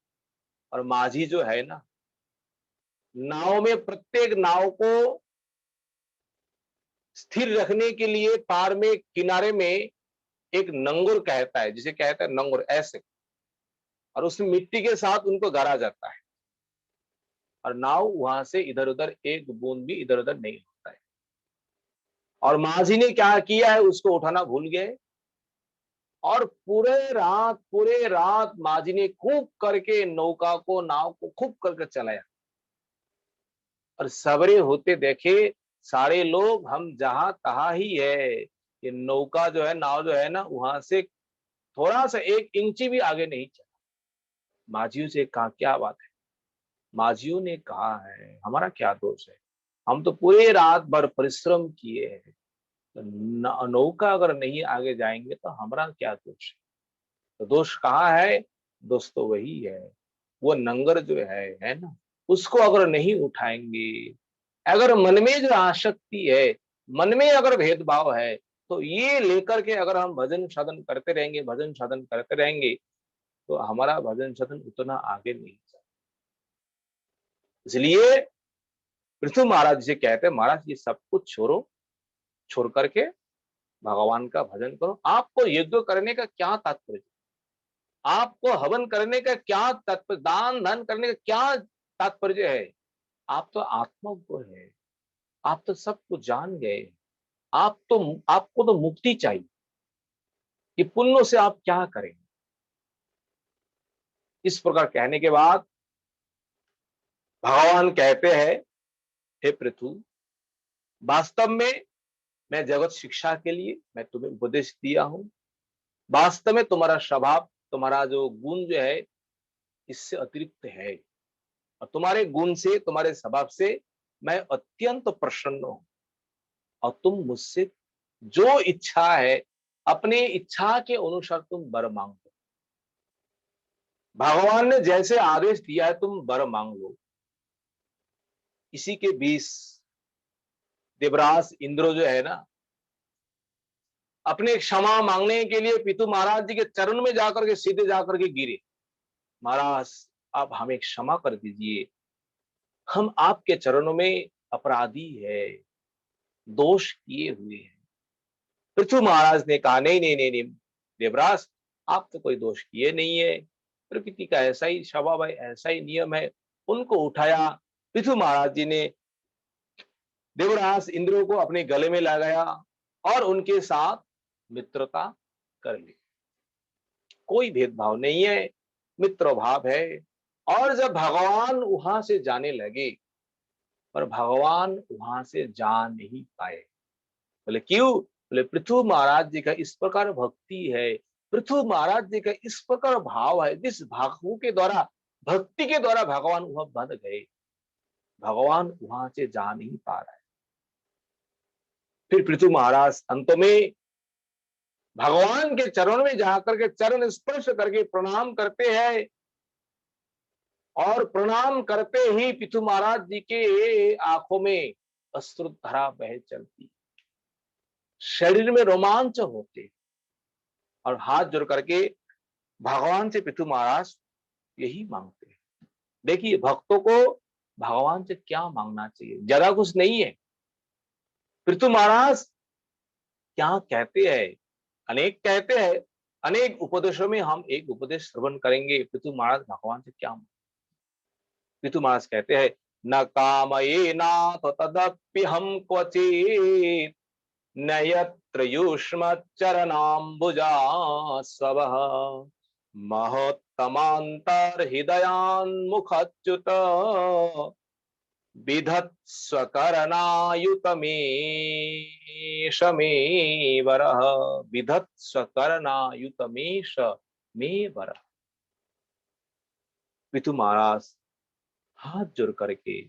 और माझी जो है ना, नाव में प्रत्येक नाव को स्थिर रखने के लिए पार में किनारे में एक नंगुर कहता है, जिसे कहता है नंगुर, ऐसे, और उसमें मिट्टी के साथ उनको गाड़ा जाता है, और नाव वहां से इधर उधर एक बूंद भी इधर उधर नहीं होता है। और माझी ने क्या किया है, उसको उठाना भूल गए, और पूरे रात माझी ने खूब करके नौका को, नाव को खूब करके चलाया। और सवेरे होते देखे सारे लोग, हम जहां तहां ही है, ये नौका जो है, नाव जो है ना, वहां से थोड़ा सा 1 इंच भी आगे नहीं चला। माझियों से कहा, क्या बात है? माझियों ने कहा है, हमारा क्या दोष है, हम तो पूरे रात भर परिश्रम किए हैं, तो नौका अगर नहीं आगे जाएंगे तो हमारा क्या दोष है? तो दोष कहाँ है? दोष तो वही है, वो नंगर जो है ना, उसको अगर नहीं उठाएंगे, अगर मन में जो आसक्ति है, मन में अगर भेदभाव है, तो ये लेकर के अगर हम भजन साधन करते रहेंगे, भजन साधन करते रहेंगे, तो हमारा भजन साधन उतना आगे नहीं जाए। इसलिए पृथु महाराज जी से कहते हैं, महाराज ये सब कुछ छोड़ो, छोड़ करके भगवान का भजन करो। आपको यज्ञ करने का क्या तात्पर्य, आपको हवन करने का क्या तात्पर्य, दान धन करने का क्या तात्पर्य है? आप तो आत्मा को है, आप तो सब कुछ जान गए, आप तो, आपको तो मुक्ति चाहिए, कि पुण्यों से आप क्या करेंगे? इस प्रकार कहने के बाद भगवान कहते हैं, हे पृथु, वास्तव में मैं जगत शिक्षा के लिए मैं तुम्हें उपदेश दिया हूं। वास्तव में तुम्हारा स्वभाव, तुम्हारा जो गुण जो है, इससे अतिरिक्त है, और तुम्हारे गुण से, तुम्हारे स्वभाव से मैं अत्यंत प्रसन्न हूं। और तुम मुझसे जो इच्छा है, अपने इच्छा के अनुसार तुम वर मांगो। भगवान ने जैसे आदेश दिया है, तुम वर मांग लो। इसी के बीच देवराज इंद्र जो है ना, अपने क्षमा मांगने के लिए पितु महाराज जी के चरण में जाकर के सीधे जाकर के गिरे, महाराज आप हमें क्षमा कर दीजिए, हम आपके चरणों में अपराधी है, दोष किए हुए हैं। पृथु महाराज ने कहा, नहीं नहीं नहीं नहीं देवराज, आप तो कोई दोष किए नहीं है, प्रकृति का ऐसा ही स्वभाव है, ऐसा ही नियम है। उनको उठाया, पृथु महाराज जी ने देवराज इंद्र को अपने गले में लगाया, और उनके साथ मित्रता कर ली। कोई भेदभाव नहीं है, मित्र भाव है। और जब भगवान वहां से जाने लगे, पर भगवान वहां से जा नहीं पाए। बोले क्यों? बोले पृथु महाराज जी का इस प्रकार भक्ति है, पृथु महाराज जी का इस प्रकार भाव है, जिस भावों के द्वारा, भक्ति के द्वारा भगवान वहां बन गए, भगवान वहां से जा नहीं पा रहे। फिर पृथु महाराज अंत में भगवान के चरणों में जाकर के चरण स्पर्श करके प्रणाम करते हैं, और प्रणाम करते ही पृथु महाराज जी के आंखों में अश्रुधारा बह चलती, शरीर में रोमांच होते, और हाथ जोड़ करके भगवान से पृथु महाराज यही मांगते हैं। देखिए, भक्तों को भगवान से क्या मांगना चाहिए, ज्यादा कुछ नहीं है। पृथु महाराज क्या कहते हैं, अनेक कहते हैं, अनेक उपदेशों में हम एक उपदेश श्रवण करेंगे। पृथु महाराज भगवान से क्या, पृथु महाराज कहते हैं, न कामये नाथ तदप्य हम क्वचित न यत्र युष्म चरणाम्बुजा स्वः महोत्तमांतर हृदयान्मुखच्युत विधत्स्वकरणायुतमेष मे वरः, विधत्स्वकरणायुतमेष मे वरः। पृथु महाराज हाथ जोड़ करके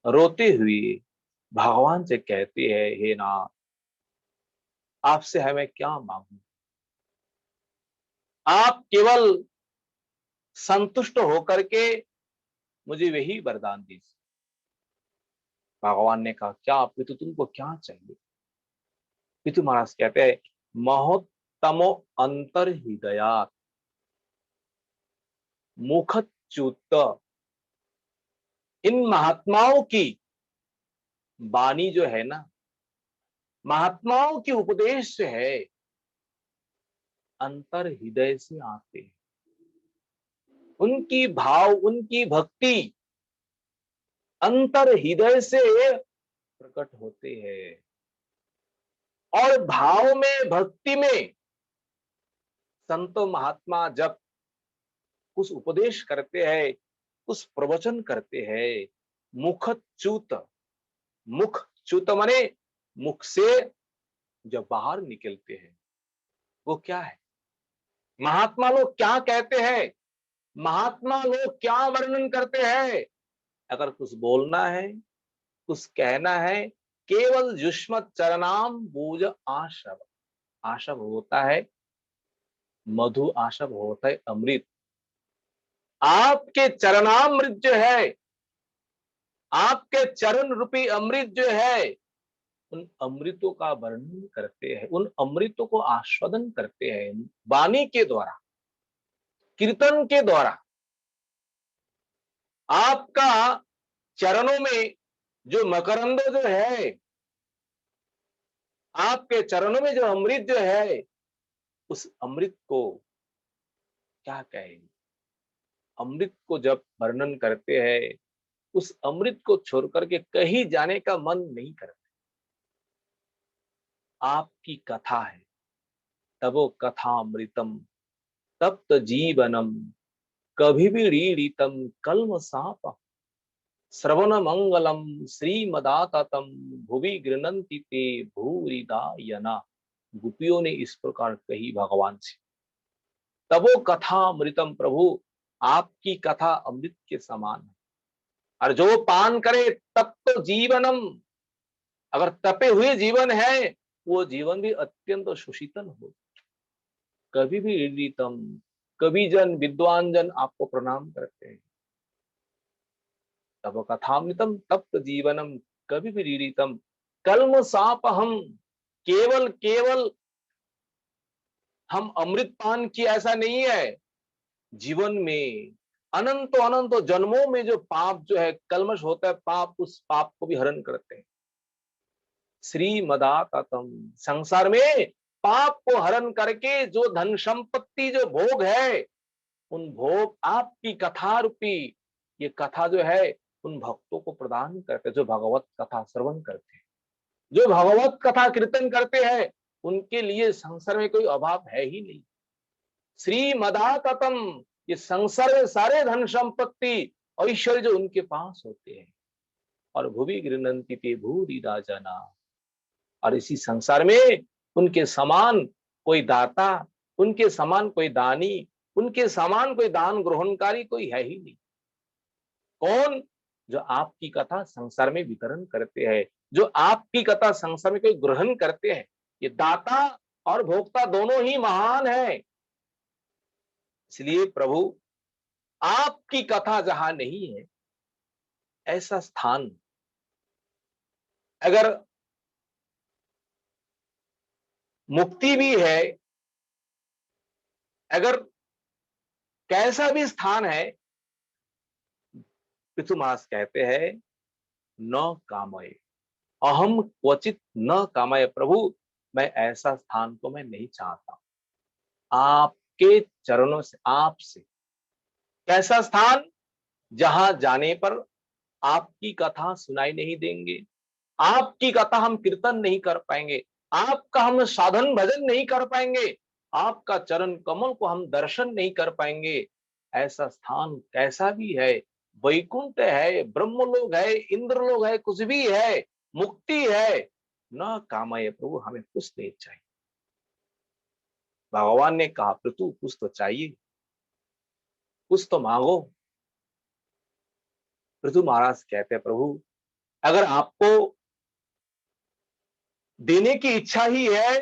रोते हुए भगवान से कहते हैं, हे नाथ, आपसे हमें क्या मांगू, आप केवल संतुष्ट होकर के मुझे वही वरदान दीजिए। भगवान ने कहा, क्या पृथु तुमको क्या चाहिए? पृथु महाराज कहते हैं, महोत्तमो अंतर हृदयात् मुखच्युत। इन महात्माओं की वाणी जो है ना, महात्माओं की उपदेश जो है, अंतर हृदय से आते हैं। उनकी भाव, उनकी भक्ति अंतर हृदय से प्रकट होते हैं, और भाव में, भक्ति में संतो महात्मा जब कुछ उपदेश करते हैं, कुछ प्रवचन करते हैं, मुखच्युत, मुखच्युत माने मुख से जब बाहर निकलते हैं, वो क्या है? महात्मा लोग क्या कहते हैं, महात्मा लोग क्या वर्णन करते हैं? अगर कुछ बोलना है, कुछ कहना है, केवल युष्मत् चरणाम बूज आशव। आशव होता है मधु, आशव होता है अमृत। आपके चरणामृत जो है, आपके चरण रूपी अमृत जो है, उन अमृतों का वर्णन करते हैं, उन अमृतों को आस्वादन करते हैं, वाणी के द्वारा, कीर्तन के द्वारा। आपका चरणों में जो मकरंद जो है, आपके चरणों में जो अमृत जो है, उस अमृत को क्या कहेंगे? अमृत को जब वर्णन करते हैं, उस अमृत को छोड़ करके कहीं जाने का मन नहीं करते। आपकी कथा है, तबो कथा अमृतम तप्त जीवनम कभी भी रीड़ितम कल्म साप श्रवण मंगलम श्रीमदाततम भुवि गृणंति ते भूरिदा यना। गोपियों ने इस प्रकार कही भगवान से, तबो कथा अमृतम, प्रभु आपकी कथा अमृत के समान है, और जो पान करे तब तो जीवनम, अगर तपे हुए जीवन है, वो जीवन भी अत्यंत सुशीतल हो। कभी भी रीतम, कभी जन, विद्वान जन आपको प्रणाम करते हैं। तब कथामृतम तप्त जीवनम कभी भी रीतम कल्म साप हम, केवल केवल हम अमृत पान की ऐसा नहीं है, जीवन में अनंतो अनंतो जन्मों में जो पाप जो है, कल्मश होता है पाप, उस पाप को भी हरण करते हैं। श्रीमदाततम, संसार में पाप को हरण करके जो धन संपत्ति, जो भोग है, उन भोग आपकी कथा रूपी ये कथा जो है, उन भक्तों को प्रदान करते, जो भगवत कथा श्रवण करते हैं, जो भगवत कथा कीर्तन करते हैं, उनके लिए संसार में कोई अभाव है ही नहीं। श्रीमदाततम, ये संसार में सारे धन संपत्ति ऐश्वर्य जो उनके पास होते हैं, और भुवि गृणंति ते भूरिदा जना, और इसी संसार में उनके समान कोई दाता, उनके समान कोई दानी, उनके समान कोई दान ग्रहणकारी कोई है ही नहीं। कौन? जो आपकी कथा संसार में वितरण करते हैं, जो आपकी कथा संसार में कोई ग्रहण करते हैं, ये दाता और भोक्ता दोनों ही महान है। इसलिए प्रभु, आपकी कथा जहां नहीं है, ऐसा स्थान अगर मुक्ति भी है, अगर कैसा भी स्थान है, पृथु महाराज कहते हैं न कामय, अहम क्वचित न कामय। प्रभु, मैं ऐसा स्थान को मैं नहीं चाहता, आपके चरणों से, आपसे। कैसा स्थान? जहां जाने पर आपकी कथा सुनाई नहीं देंगे, आपकी कथा हम कीर्तन नहीं कर पाएंगे, आपका हम साधन भजन नहीं कर पाएंगे, आपका चरण कमल को हम दर्शन नहीं कर पाएंगे। ऐसा स्थान कैसा भी है, वैकुंठ है, ब्रह्मलोक है, इंद्रलोक है, कुछ भी है, मुक्ति है, न कामय प्रभु, हमें कुछ नहीं चाहिए। भगवान ने कहा पृथु, कुछ तो चाहिए, कुछ तो मांगो। पृथु महाराज कहते हैं प्रभु, अगर आपको देने की इच्छा ही है,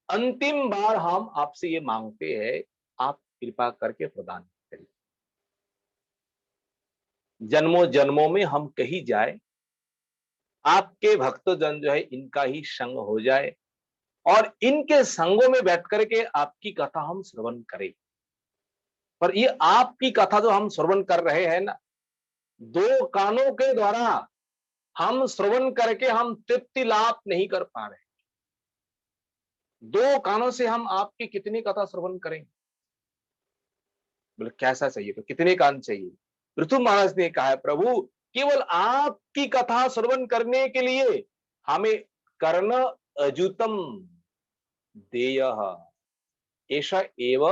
अंतिम बार हम आपसे ये मांगते हैं, आप कृपा करके प्रदान करिए। जन्मों जन्मों में हम कहीं जाए, आपके भक्तजन जो है इनका ही संग हो जाए, और इनके संगों में बैठ करके आपकी कथा हम श्रवण करें। पर ये आपकी कथा जो हम श्रवण कर रहे हैं ना, दो कानों के द्वारा हम श्रवण करके हम तृप्ति लाभ नहीं कर पा रहे। दो कानों से हम आपकी कितनी कथा श्रवण करेंगे? बोले कैसा चाहिए, तो कितने कान चाहिए? पृथु महाराज ने कहा, प्रभु केवल आपकी कथा श्रवण करने के लिए हमें कर्ण अजुतम देय, ऐसा एव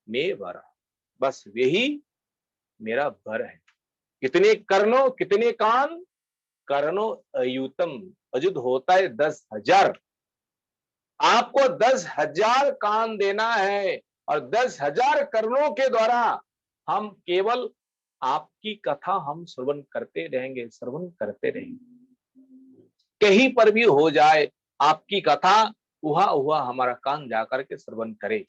मे वर, बस यही मेरा वर है। कितने कर्णों, कितने कान? कर्णो अयुतम, अजुत होता है 10,000, आपको 10,000 कान देना है, और 10,000 कर्णों के द्वारा हम केवल आपकी कथा हम श्रवण करते रहेंगे, श्रवण करते रहेंगे। कहीं पर भी हो जाए आपकी कथा, वहां वहां हमारा कान जाकर के श्रवण करे।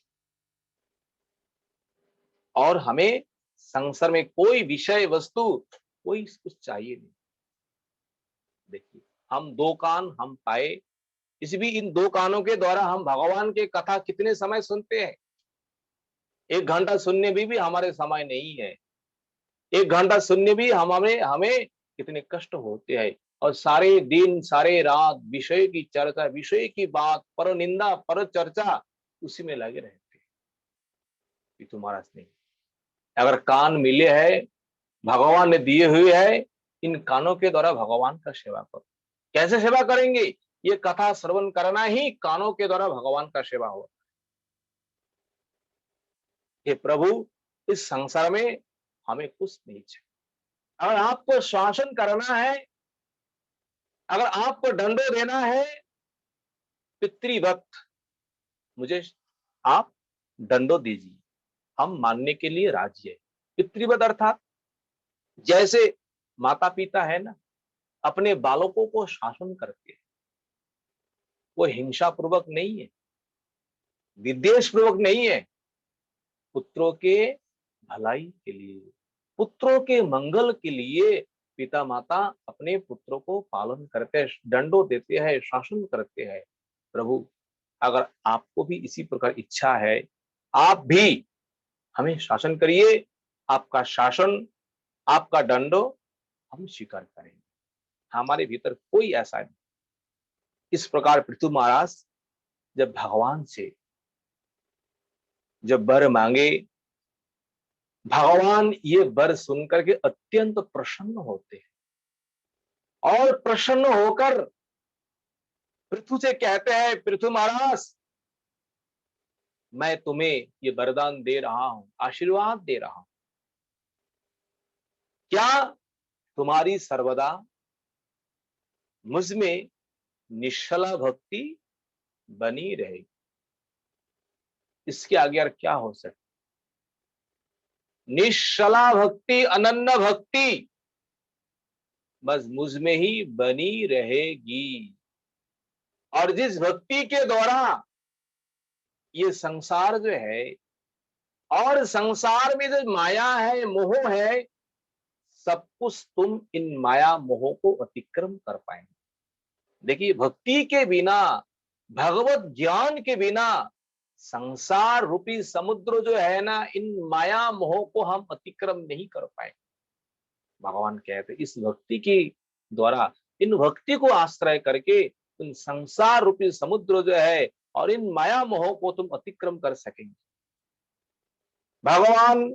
और हमें संसार में कोई विषय वस्तु कोई कुछ चाहिए नहीं। देखिए, हम दो कान हम पाए, इस भी इन दो कानों के द्वारा हम भगवान के कथा कितने समय सुनते हैं? 1 घंटा सुनने भी हमारे समय नहीं है। 1 घंटा सुनने भी हमें हमें कितने कष्ट होते हैं, और सारे दिन सारे रात विषय की चर्चा, विषय की बात, पर निंदा पर चर्चा, उसी में लगे रहते हैं। कि तुम्हारा नहीं, अगर कान मिले हैं, भगवान ने दिए हुए है, इन कानों के द्वारा भगवान का सेवा करो। कैसे सेवा करेंगे? ये कथा श्रवण करना ही कानों के द्वारा भगवान का सेवा हो। हे प्रभु, इस संसार में हमें कुछ नहीं चाहिए। अगर आपको शासन करना है, अगर आपको दंडो देना है, पितृवत मुझे आप दंडो दीजिए, हम मानने के लिए राजी है। पितृवत अर्थात जैसे माता पिता है ना, अपने बालकों को शासन करते हैं, वो हिंसा पूर्वक नहीं है, विद्वेष पूर्वक नहीं है, पुत्रों के भलाई के लिए, पुत्रों के मंगल के लिए पिता माता अपने पुत्रों को पालन करते हैं, दंडो देते हैं, शासन करते हैं। प्रभु, अगर आपको भी इसी प्रकार इच्छा है, आप भी हमें शासन करिए। आपका शासन, आपका दंडो हम स्वीकार करेंगे। हमारे भीतर कोई ऐसा नहीं। इस प्रकार पृथु महाराज जब भगवान से जब वर मांगे, भगवान ये वर सुनकर के अत्यंत प्रसन्न होते हैं, और प्रसन्न होकर पृथु से कहते हैं, पृथु महाराज, मैं तुम्हें ये वरदान दे रहा हूं, आशीर्वाद दे रहा हूं। क्या? तुम्हारी सर्वदा मुझ में निश्चला भक्ति बनी रहेगी। इसके आगे और क्या हो सकता? निश्चला भक्ति, अनन्य भक्ति, बस मुझ में ही बनी रहेगी। और जिस भक्ति के द्वारा ये संसार जो है और संसार में जो माया है, मोह है, सब कुछ तुम इन माया मोह को अतिक्रम कर पाएंगे। देखिए, भक्ति के बिना, भगवत ज्ञान के बिना संसार रूपी समुद्र जो है ना, इन माया मोह को हम अतिक्रम नहीं कर पाएंगे। भगवान कहते इस भक्ति के द्वारा, इन भक्ति को आश्रय करके इन संसार रूपी समुद्र जो है और इन माया मोह को तुम अतिक्रम कर सकेंगे। भगवान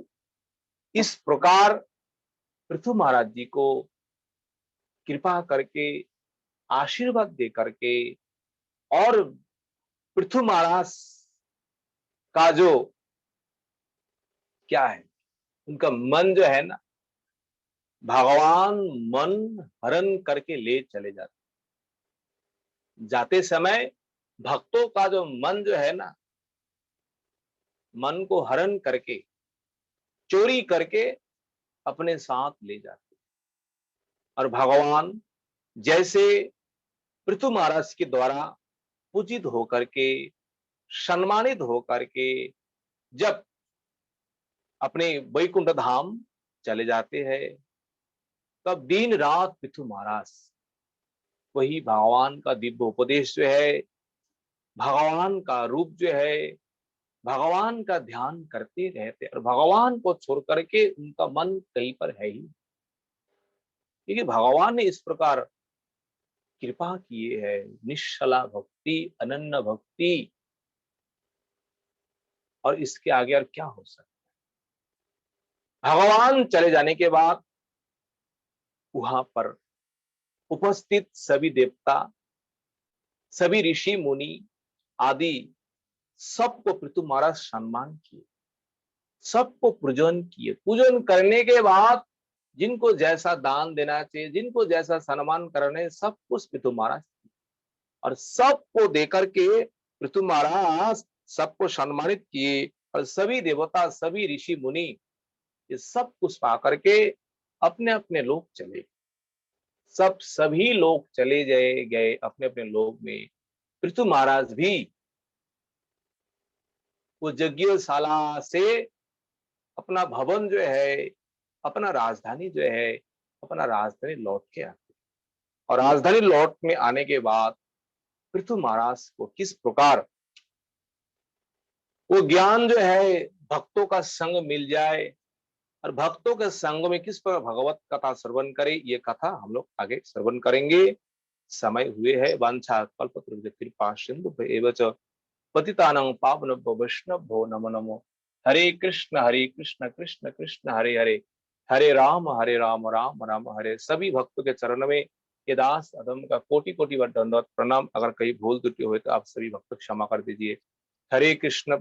इस प्रकार पृथु महाराज जी को कृपा करके, आशीर्वाद दे करके, और पृथु महाराज का जो क्या है, उनका मन जो है ना, भगवान मन हरण करके ले चले जाते समय भक्तों का जो मन जो है ना, मन को हरण करके, चोरी करके अपने साथ ले जाते। और भगवान जैसे पृथु महाराज के द्वारा पूजित होकर के, सम्मानित होकर के जब अपने वैकुंठ धाम चले जाते हैं, तब दिन रात पृथु महाराज वही भगवान का दिव्य उपदेश जो है, भगवान का रूप जो है, भगवान का ध्यान करते रहते, और भगवान को छोड़ करके उनका मन कहीं पर है ही। क्योंकि भगवान ने इस प्रकार कृपा किए है, निश्चला भक्ति, अनन्य भक्ति, और इसके आगे और क्या हो सकता है। भगवान चले जाने के बाद वहां पर उपस्थित सभी देवता, सभी ऋषि मुनि आदि सबको पृथु महाराज सम्मान किए, सबको पूजन किए। पूजन करने के बाद जिनको जैसा दान देना चाहिए, जिनको जैसा सम्मान करने, सब कुछ पृथु महाराज, और सबको देकर के पृथु महाराज सबको सम्मानित किए। और सभी देवता, सभी ऋषि मुनि ये सब कुछ पा करके अपने अपने लोग चले, सभी लोग चले गए अपने अपने लोग में। पृथु महाराज भी वो यज्ञशाला से अपना भवन जो है, अपना राजधानी जो है, अपना राजधानी लौट के आते। और राजधानी लौट में आने के बाद पृथु महाराज को किस प्रकार वो ज्ञान जो है, भक्तों का संग मिल जाए, और भक्तों के संग में किस प्रकार भगवत कथा श्रवण करे, ये कथा हम लोग आगे श्रवण करेंगे। समय हुए है। वांछा कल्पतरुभ्य कृपा सिंधु एव च पतितानां पावनेभ्यो वैष्णवेभ्यो नमो नमो। हरे कृष्ण कृष्ण कृष्ण हरे हरे, हरे राम राम राम हरे। सभी भक्तों के चरण में ये दास अधम का कोटि कोटि बार दंडवत प्रणाम। अगर कहीं भूल त्रुटि हुई तो आप सभी भक्त क्षमा कर दीजिए। हरे कृष्ण।